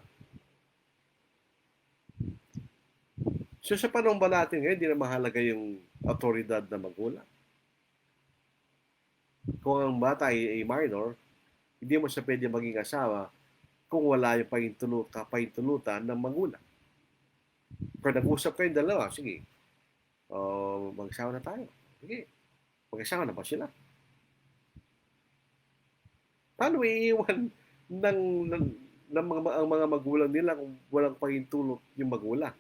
So sa panahon ba natin ngayon, hindi na mahalaga yung autoridad na magulang. Kung ang bata ay minor, hindi mo siya pwede maging asawa kung wala yung pahintulutan ng magulang. Kung nag-usap kayong dalawa, sige, mag-asawa na tayo. Sige, mag-asawa na ba sila? Paano iiwan ng mga magulang nila kung walang pahintulot yung magulang?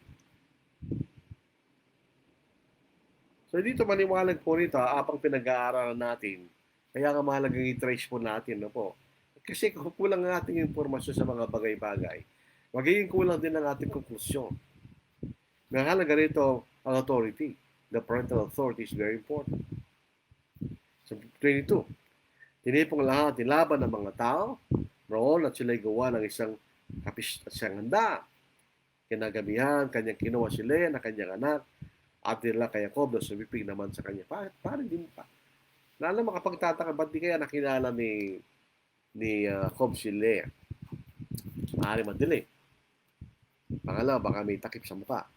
So dito maliwanag po rito, apang pinag-aaralan natin, kaya nga mahalagang i-trace po natin, no po. Kasi kung kulang ang ating informasyon sa mga bagay-bagay, magiging kulang din ang ating konklusyon. Mahalaga rito ang authority. The parental authority is very important. So 22, tinipong lahat, nilaban ng mga tao, roon at sila'y gawa ng isang handa. Kinagabihan, kanyang kinuha si Lea na kanyang anak, at nila kay Jacob na sumiping naman sa kanya. Parang din pa. Lalo makapagtataka, ba't di kaya nakilala ni Jacob si Lea? Maaari madali. Pangalawa, baka may takip sa mukha.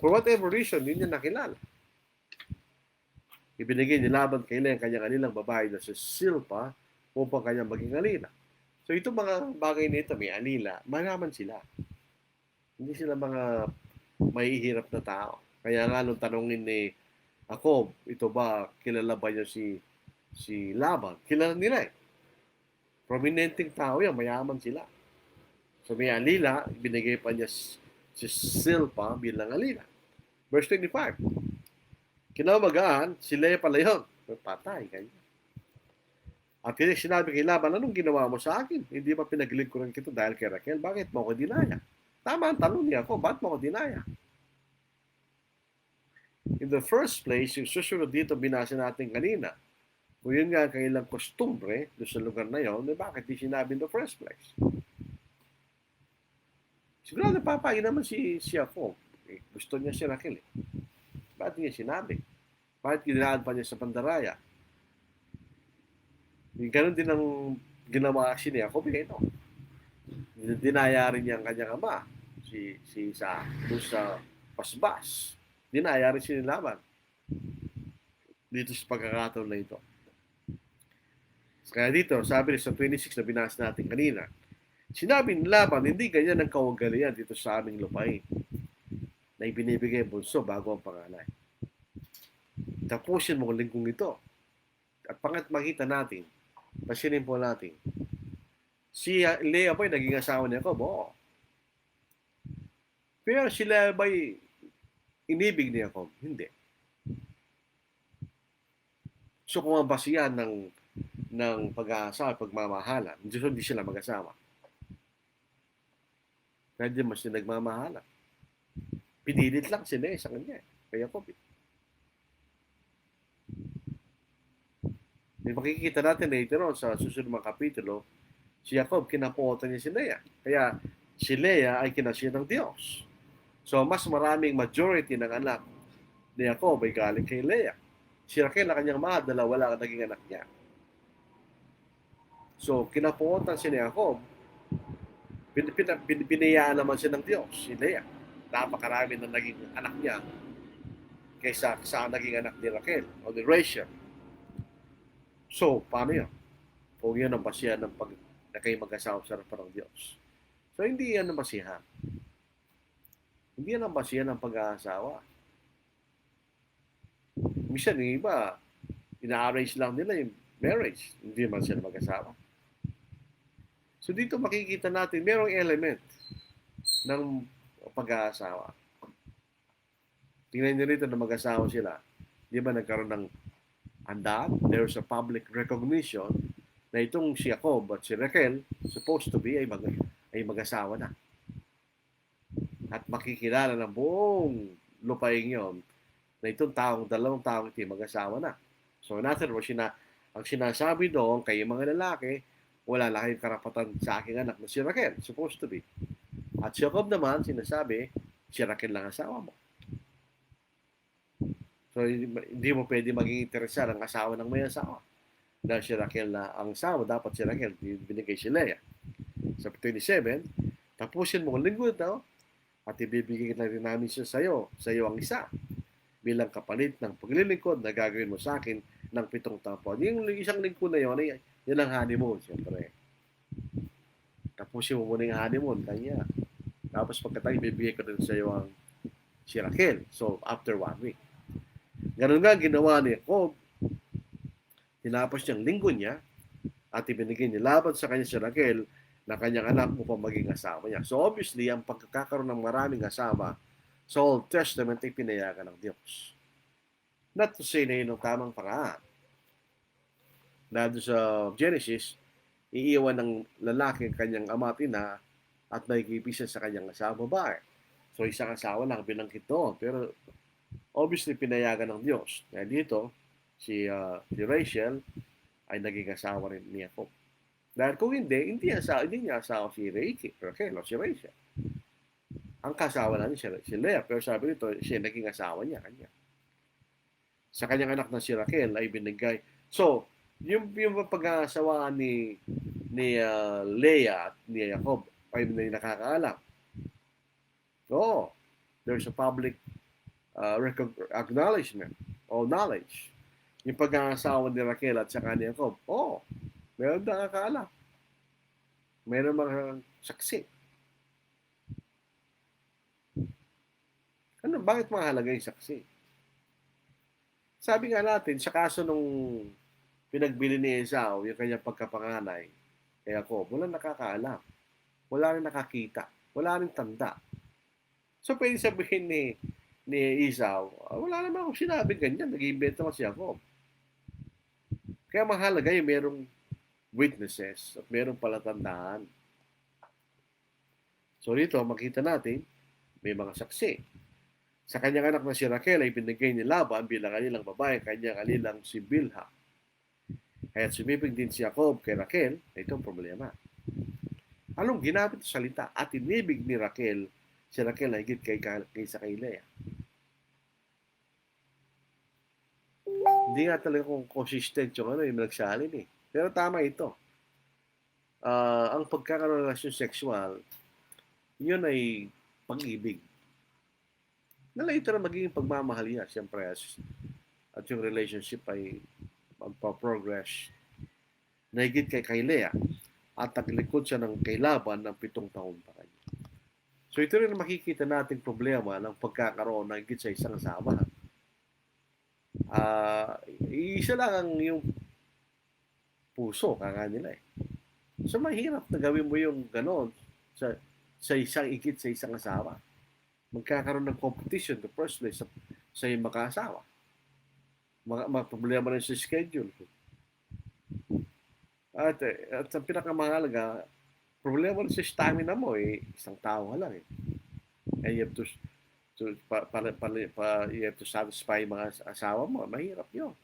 For whatever reason, hindi niya nakilala. Ibinigay ni Laban kay Lea ang kanyang anilang babae na si Silpa upang kanyang maging alila. So itong mga bagay nito, may alila, malaman sila. Hindi sila mga mahihirap na tao. Kaya nga nung tanongin ni Jacob, ito ba, kilala ba niya si Laban? Kilala nila eh. Prominenteng tao yan, mayaman sila. So may alila, binigay pa niya si Silpa bilang alila. Verse 25. Kinamagaan, si Lea pala yun. Patay, kanya. At kaya sinabi kay Laban, anong ginawa mo sa akin? Hindi ba pinaglingkuran kita dahil kay Rachel? Bakit mo ako dinaya? Tama ang tanong niya ako, ba't mo ako dinaya? In the first place, yung susunod dito, binasa natin kanina. Kung yun nga ang kailang kostumbre doon sa lugar na yun, bakit di sinabi in the first place? Sigurado papayag naman si Jacob. Gusto niya si Rachel eh. Bakit niya sinabi? Bakit ginaan pa niya sa pandaraya? Ganon din ang ginawa si Jacob eh, no? Dinaya rin niya ang kanyang ama, sa pasbas. Dinaya rin si Laban dito sa pagkakataon na ito. Kaya dito, sabi sa 26 na binasa natin kanina, Sinabi ni Laban, hindi ganyan ang kaugalian dito sa aming lupain na ibinibigay bunso bago ang panganay. Tapusin mo ang linggong ito. At pangat makita natin, pasinin po natin, si Lea ba'y naging asawa ni Jacob? Oo. Pero si Lea ba'y inibig ni Jacob? Hindi. So kung ang basihan ng pag-aasawa at pagmamahalan, hindi sila mag-asawa. Kaya di mas sila nagmamahalan. Pinilit lang si Lea sa kanya. Kaya Jacob. Makikita natin later on sa susunod mga kapitulo, si Jacob, kinapuotan niya si Lea. Kaya si Lea ay kinasya ng Diyos. So, mas maraming majority ng anak ni Jacob ay galing kay Lea. Si Raquel na kanyang mahal, wala ka naging anak niya. So, kinapuotan siya ni Jacob, pinayaan naman siya ng Diyos, si Lea. Napakarami na naging anak niya kaysa sa naging anak ni Raquel o ni Rachel. So, paano yun? Kung yun ang basihan ng na kayo mag-asawa sa harapan ng Diyos. So, hindi yan ang basihan. Hindi yan ang basihan ng pag-aasawa. Minsan, yung iba, ina-arrange lang nila yung marriage. Hindi man sila mag-asawa. So, dito makikita natin, merong element ng pag-aasawa. Tingnan nyo rito na mag-asawa sila. Di ba nagkaroon ng handaan? There's a public recognition na itong si Jacob at si Raquel supposed to be ay mag-asawa na. At makikilala ng buong lupain yon na itong dalawang taong ito mag-asawa na. So, natin mo, ang sinasabi doon kay mga lalaki, wala lang kayong karapatan sa aking anak na si Raquel, supposed to be. At si Jacob naman, sinasabi, si Raquel lang asawa mo. So, hindi mo pwede maging interesar ang asawa ng may asawa. Dahil si Raquel na ang asawa, dapat si Raquel, binigay si Lea. Sa 27, tapusin mo ang linggo ito, at ibibigay na rin namin siya sa iyo ang isa, bilang kapalit ng paglilingkod na gagawin mo sa akin ng 7 taon. Yung isang lingkod na yun, yan ang honeymoon, siyempre. Tapusin mo muna yung honeymoon, kanya. Tapos pagkatapos, ibibigay ko rin sa iyo ang si Raquel. So, after 1 week. Ganun nga ginawa ni Jacob. Tinapos niyang linggo niya at ibinigay ni Laban sa kanya si Raquel na kanyang anak upang maging asawa niya. So obviously, ang pagkakaroon ng maraming asawa sa Old Testament ay pinayagan ng Diyos. Not to say na yun ang tamang paraan. Dahil sa Genesis, iiwan ng lalaki ang kanyang ama at ina at nakikipisan sa kanyang asawa babae. So isang asawa lang binanggit doon. Pero obviously, pinayagan ng Diyos. Kaya dito, si Rachel ay naging asawa rin ni Jacob. Dahil kung hindi niya asawa si Raquel o si Rachel. Ang kasawa na niya si Lea. Pero sabi nito, siya naging asawa niya. Kanya. Sa kanyang anak na si Raquel ay binigay. So, yung pag-aasawaan ni Lea at ni Jacob ay nakakaalam. So, there's a public acknowledgement o knowledge. Yung pag-aasawa ni Raquel at saka ni Jacob, meron nakakaalam. Meron mga saksi. Bakit mahalaga yung saksi? Sabi nga natin, sa kaso nung pinagbili ni Esau, yung kanyang pagkapanganay kay Jacob, walang nakakaalam. Wala rin nakakita. Wala rin tanda. So, pwede sabihin ni Esau, wala naman akong sinabi ganyan. Nag-iimbento si Jacob. Kaya mahalaga yung merong witnesses at merong palatandaan. So dito, makita natin, may mga saksi. Sa kanyang anak na si Raquel ay binigay ni Laban bilang kanilang babae, kanyang alilang si Bilha. Kaya sumipig din si Jacob kay Raquel, ito ang problema. Anong ginamit sa salita? At inibig ni Raquel, si Raquel ay higit kaysa kay Lea. Hindi nga talaga kung consistent yung nagsalin eh. Pero tama ito. Ang pagkakaroon ng relasyon sexual, yun ay pag-ibig. Na later magiging pagmamahal yan, siyempre. At yung relationship ay magpa-progress. Nahigit kay Lea. at naglikod siya ng kay Laban ng 7 taon pa kanya. So ito rin makikita nating problema ng pagkakaroon ng higit sa isang asawa. Isa lang ang yung puso, kaka nila eh. So mahirap na gawin mo yung ganon sa isang higit sa isang asawa. Magkakaroon ng competition to first place sa iyong makaasawa. Mga problema rin sa schedule. At ang pinakamahalaga, problema rin sa stamina mo eh, isang tao ka lang eh. And you have to you have to satisfy mga asawa mo, mahirap yun.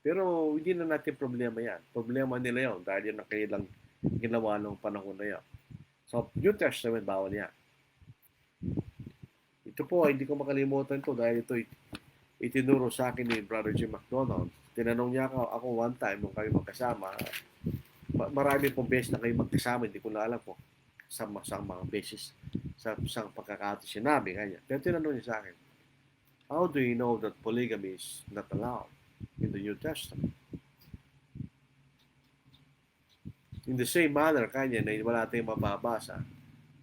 Pero hindi na natin problema yan. Problema nila yun dahil yun ang kailang ginawa ng panahon na yan. So, New Testament, bawal yan. Ito po, hindi ko makalimutan to dahil ito itinuro sa akin ni Brother Jim McDonald. Tinanong niya ako one time nung kayo magkasama. Marami pong beses na kayo magkasama, hindi ko na alam po sa mga beses sa isang pagkakataon sinabi kanya. Pero tinanong niya sa akin, how do you know that polygamy is not allowed in the New Testament? In the same manner, kanya na wala tayong mababasa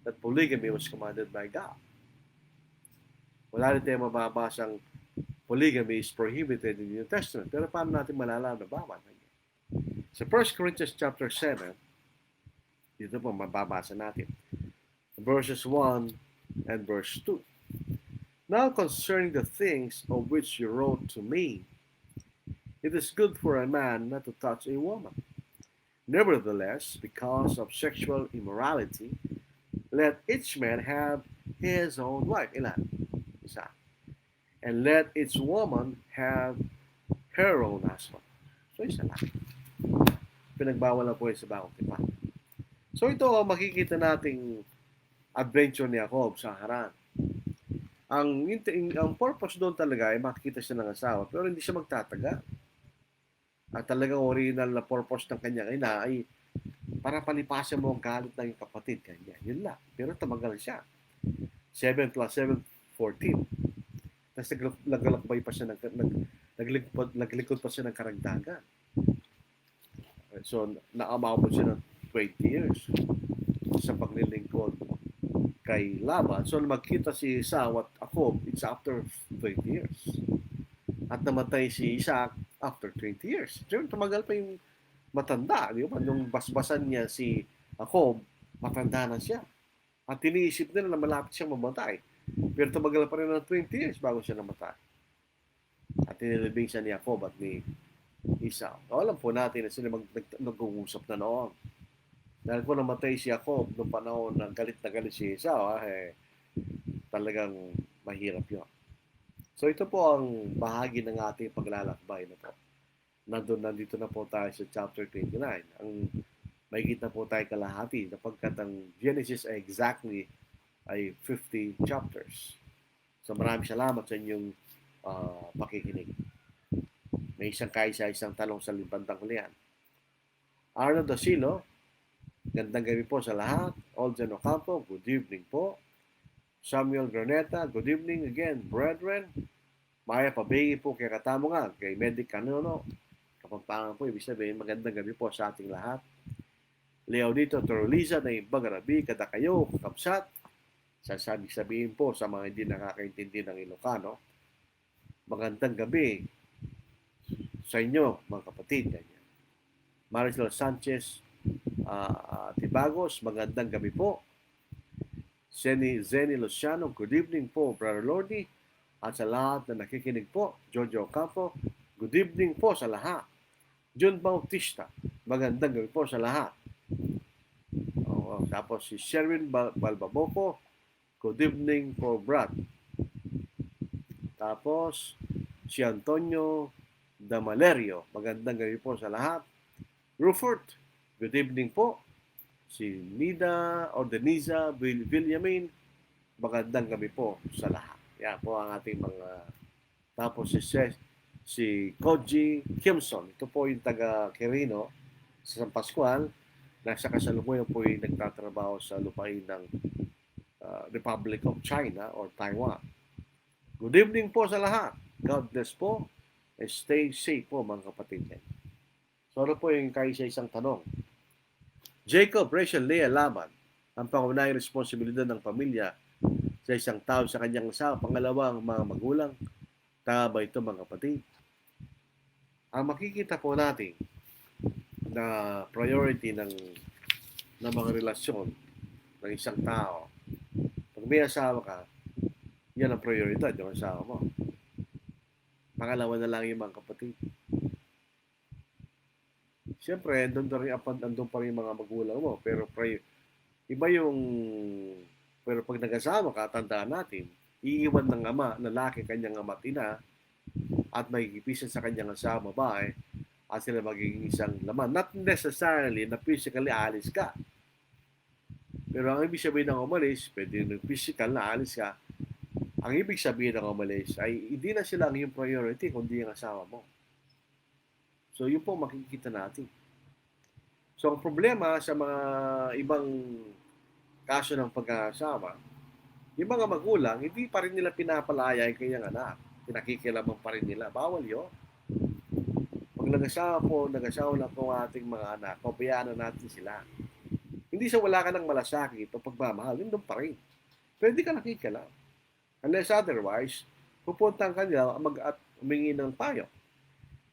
that polygamy was commanded by God. Wala rin tayong mababasang polygamy is prohibited in the New Testament. Pero paano natin malalaman na bawal? Sa 1 Corinthians chapter 7, dito po mababasa natin. Verses 1 and verse 2. Now concerning the things of which you wrote to me, it is good for a man not to touch a woman. Nevertheless, because of sexual immorality, let each man have his own wife. Ilan? Isa. And let each woman have her own husband. So, isa lang. Pinagbawal na po sa bagong tipan. So, ito makikita nating adventure ni Jacob sa Haran. Ang purpose doon talaga ay makikita siya ng asawa, pero hindi siya magtataga. At talagang original na purpose ng kanyang ina ay para palipasan mo ang galit ng iyong kapatid. Kanya. Yun lang. Pero tumagal siya. 7 plus 7, 14. Tapos naglalakbay pa siya, naglikod pa siya ng karagdagan. So, naamabot siya ng 20 years sa paglilingkod kay Laban. So, magkita si Esau at Jacob, it's after 20 years. At namatay si Isaac after 20 years. So, tumagal pa yung matanda. Di ba? Nung basbasan niya si Jacob, matanda na siya. At iniisip nila na malapit siyang mamatay. Pero tumagal pa rin ng 20 years bago siya namatay. At inilibing siya ni Jacob at ni Esau. Alam po natin na sila nag-uusap na noon. Dahil kung namatay si Jacob noong panahon na galit si Esau, talagang mahirap yun. So ito po ang bahagi ng ating paglalakbay na po. Nandito na po tayo sa chapter 29. Ang mahigit na po tayo kalahati sapagkat ang Genesis ay exactly ay 50 chapters. So maraming salamat sa inyong pakikinig. May isang kaisa-isang tanong sa limpantang hulihan. Arnold Dasilo, gandang gabi po sa lahat. Oljan Ocampo, good evening po. Samuel Graneta, good evening again, brethren. Maya Pabegi po kay Katamo nga, kay Medic Canono. Kapampangan po, ibig sabihin, magandang gabi po sa ating lahat. Leonito Toroliza na ibang Arabi, kada kayo, kakapsat. Sasabi-sabihin po sa mga hindi nakakaintindi ng Ilocano, magandang gabi sa inyo, mga kapatid. Marisol Sanchez Tibagos, magandang gabi po. Zeni Luciano, good evening po, Brother Lordy. At sa lahat na nakikinig po, Jojo Ocampo, good evening po sa lahat. John Bautista, magandang gabi po sa lahat. Tapos si Sherwin Balbaboco, good evening po, Brad. Tapos si Antonio Damalerio, magandang gabi po sa lahat. Rufert, good evening po. Si Nida or Deniza Villamin, magandang gabi po sa lahat. Yan po ang ating mga... Tapos si Koji Kimson, ito po yung taga Quirino sa San Pascual, na sa kasalukuyan po yung nagtatrabaho sa lupain ng Republic of China or Taiwan. Good evening po sa lahat. God bless po and stay safe po mga kapatid. So ano po yung kaisa-isang tanong? Jacob, Rachel, Leah, Laban. Ang pangunahing responsibilidad ng pamilya sa isang tao sa kanyang asawa. Pangalawa, ang mga magulang. Tama ba ito mga kapatid? Ang makikita po natin na priority ng mga relasyon ng isang tao. Pag may asawa ka, yan ang prioridad, yung asawa mo. Pangalawa na lang yung mga kapatid. Siyempre, andun pa rin yung mga magulang mo. Pero iba yung, pero pag nag-asawa ka, tandaan natin, iiwan ng ama, lalaki, kanyang ama at ina, at magigipisan sa kanyang asawa, babae, at sila magiging isang laman. Not necessarily na physically alis ka. Pero ang ibig sabihin ng umalis, pwede yung physical na alis ka. Ang ibig sabihin ng umalis ay hindi na sila ang iyong priority, kundi yung asawa mo. So, yun po makikita natin. So, ang problema sa mga ibang kaso ng pag-aasawa, yung mga magulang, hindi pa rin nila pinapalaya yung kanyang anak. Pinakikilaman pa rin nila. Bawal yun. Pag nag-asawa na po ang ating mga anak, pabayaan na natin sila. Hindi sa wala ka ng malasakit o pagmamahal, yun doon pa rin. Pwede ka nakikialam. Unless otherwise, pupunta ka nila at humingi ng payo.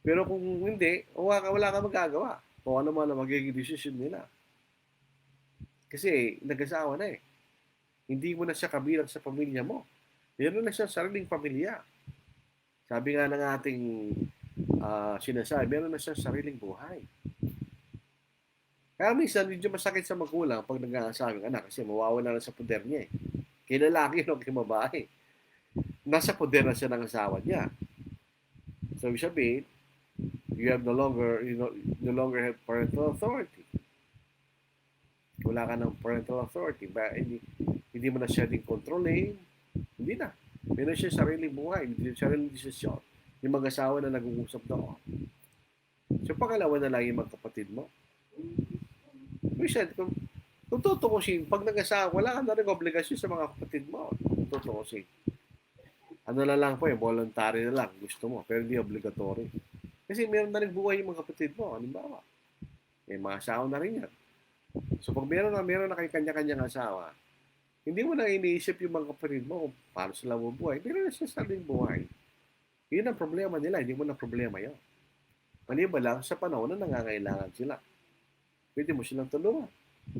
Pero kung hindi, wala ka magagawa. Kung ano man ang magiging decision nila. Kasi nag-asawa na eh. Hindi mo na siya kabilang sa pamilya mo. Meron na siya sariling pamilya. Sabi nga ng ating sinasabi, meron na siya sariling buhay. Kaya minsan, medyo masakit sa magulang pag nag-aasawa ng anak kasi mawawala na sa poder niya eh. Kay lalaki o kay babae. Nasa poder na siya ng asawa niya. So, ibig sabihin, you no longer have parental authority. Wala ka ng parental authority. Hindi mo na siya din kontrolin. Hindi na. Meron siya sariling buhay. Hindi siya sariling desisyon. Yung mag-asawa na nag-uusap doon. So, pangalawa na lang yung mga kapatid mo. Minsan, kung tutukusin, pag nag-asawa, wala ka na rin obligasyon sa mga kapatid mo. Kung tutukusin. Ano na lang po, voluntary na lang. Gusto mo, pero hindi obligatory. Kasi meron na rin buhay yung mga kapatid mo. Halimbawa, may mga asawa na rin yan. So, pag meron na kayo kanya-kanyang asawa, hindi mo na iniisip yung mga kapatid mo kung paano sila mabuhay. Meron na siya saling buhay. Yun ang problema nila, hindi mo na problema yun. Maliba lang sa panahon na nangangailangan sila. Pwede mo silang tulungan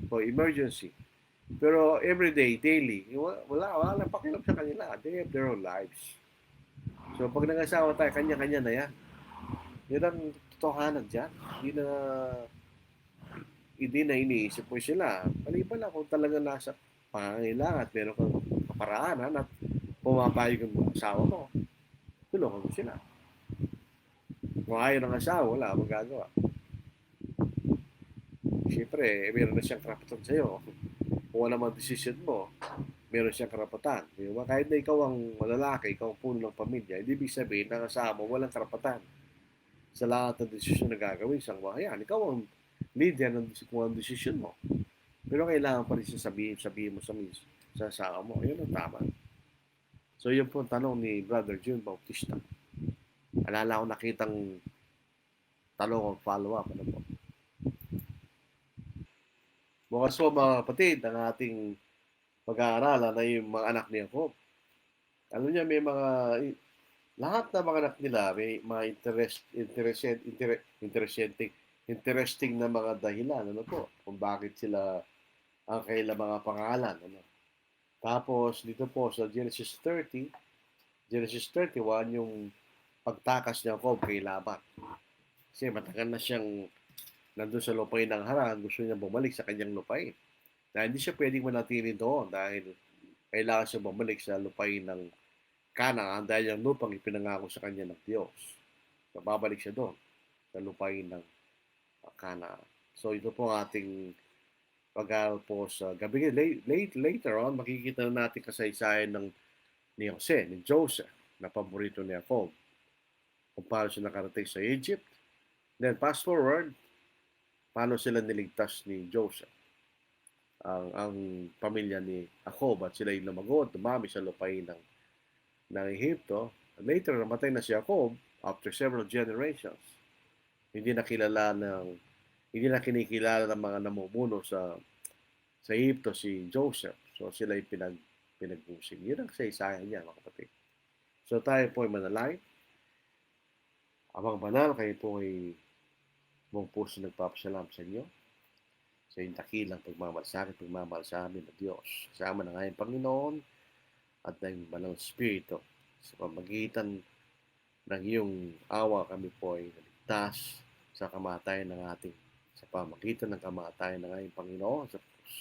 for emergency. Pero everyday, daily, wala lang pakialam sa kanila. They have their own lives. So pag nag-asawa tayo, kanya-kanya na yan. Yan ang totohanan dyan. Hindi na iniisip mo sila. Maliban lang kung talaga nasa pangangailangan at meron kang kaparaanan at pumapayag ang asawa mo, tulungan mo sila. Kung ayaw ng asawa, wala magagawa. Siyempre, meron na siyang karapatan sa'yo. Kung ano man decision mo, meron siyang karapatan. Di ba? Kahit na ikaw ang lalaki, ikaw ang puno ng pamilya, hindi ibig sabihin ng asawa mo walang karapatan sa lahat ng desisyon na gagawin sa bahayan. Ikaw ang leader ng kung ang desisyon mo. Pero kailangan pa rin sabihin mo sa asawa mo. Yun ang tama. So, yun po ang tanong ni Brother June Bautista. Alala ko nakitang tanong ang follow-up. Ano po? Bukas po mga kapatid, ang ating pag-aaralan ay yung mga anak ni Jacob. Alam niya, may mga, lahat ng mga anak nila, may mga interesting na mga dahilan, ano po, kung bakit sila ang kailang mga pangalan. Ano. Tapos, dito po sa Genesis 30, Genesis 31, yung pagtakas ni Jacob kay Laban. Kasi matagal na siyang nandun sa lupain ng Haran, gusto niya bumalik sa kanyang lupain. Na hindi siya pwedeng manatili doon dahil kailangan siya bumalik sa lupain ng Canaan dahil yung lupang ipinangako sa kanya ng Diyos. So, babalik siya doon sa lupain ng Canaan. So, ito po ating pag-aaral po sa gabi. Later on, makikita na natin kasaysayan ni Jose, ni Joseph, na paborito ni Jacob. Kung paano siya nakarating sa Egypt. Then, fast forward, paano sila niligtas ni Joseph, ang pamilya ni Jacob at sila yung lumago, dumami sa lupain ng Egypto. Later, namatay na si Jacob after several generations. Hindi na kilala ng Hindi na kinikilala ng mga namumuno sa Egypto si Joseph. So sila yung pinagbusing. Yun ang kasaysayan niya, mga kapatid. So tayo po ay manalangin. Amang banal, kayo po ay buong puso nagpapasalam sa inyo sa iyong dakilang pagmamalasakit, pagmamahal sa amin na Diyos. Kasama ng aking Panginoon at ng Banal Espiritu. Sa pamagitan ng iyong awa kami po ay naligtas sa kamatayan ng ating sa pamagitan ng kamatayan ng ating Panginoon sa krus.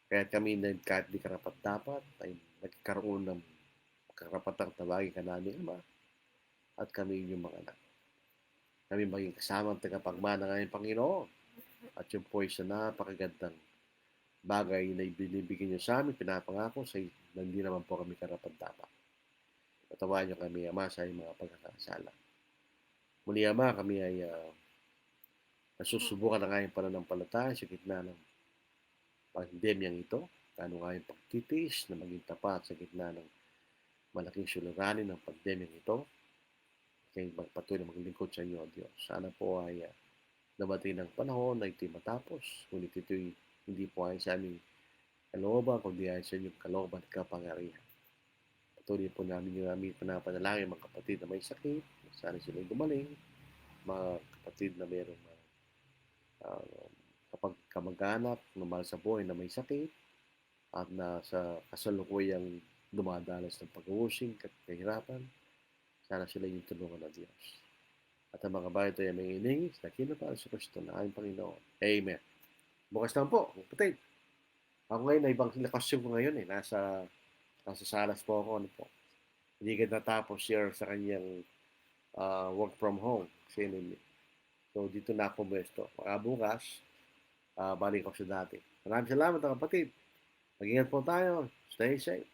Kaya kami kahit di karapat dapat ay nagkaroon ng karapatang tawagin ka namin Ama at kami inyong mga anak. Kami maging kasamang tagapagmana ng aming Panginoon at yun po ay sa napakagandang bagay na ibinibigay niyo sa amin, pinapangako sa hindi naman po kami karapat dapat. Patawarin niyo kami, Ama, sa aming mga pagkakasala. Muli, Ama, kami ay nasusubukan ng aming pananampalataya sa gitna ng pandemyang ito. Kano nga yung pagtitiis na maging tapat sa gitna ng malaking suliranin ng pandemyang ito. Kaya magpatuloy na maglingkod sa inyo, Diyos. Sana po ay dumating ng panahon na ito'y matapos. Ngunit ito'y hindi po ay sa aming kalooban, kundi ay sa inyong kalooban at kapangyarihan. Patuloy po namin yung aming panapanalangin mga kapatid na may sakit. Sana sila'y gumaling. Mga kapatid na mayroong kapag kamag-anak na mahal sa buhay na may sakit at na sa kasalukuyang dumadalas ng pag-uusing at kahirapan, sana sila yung tulungan ng Diyos. At ang mga bayan ay may iningis na kinapaan sa Kristo na aming Panginoon. Amen. Bukas lang po, kapatid. Ako ngayon, ibang lakasyon ko ngayon eh. Nasa salas po ako. Ano po. Hindi ka natapos share sa kanyang work from home. So, dito na ako besto. Mga bukas, balik ako sa dati. Maraming salamat, kapatid. Mag-ingat po tayo. Stay safe.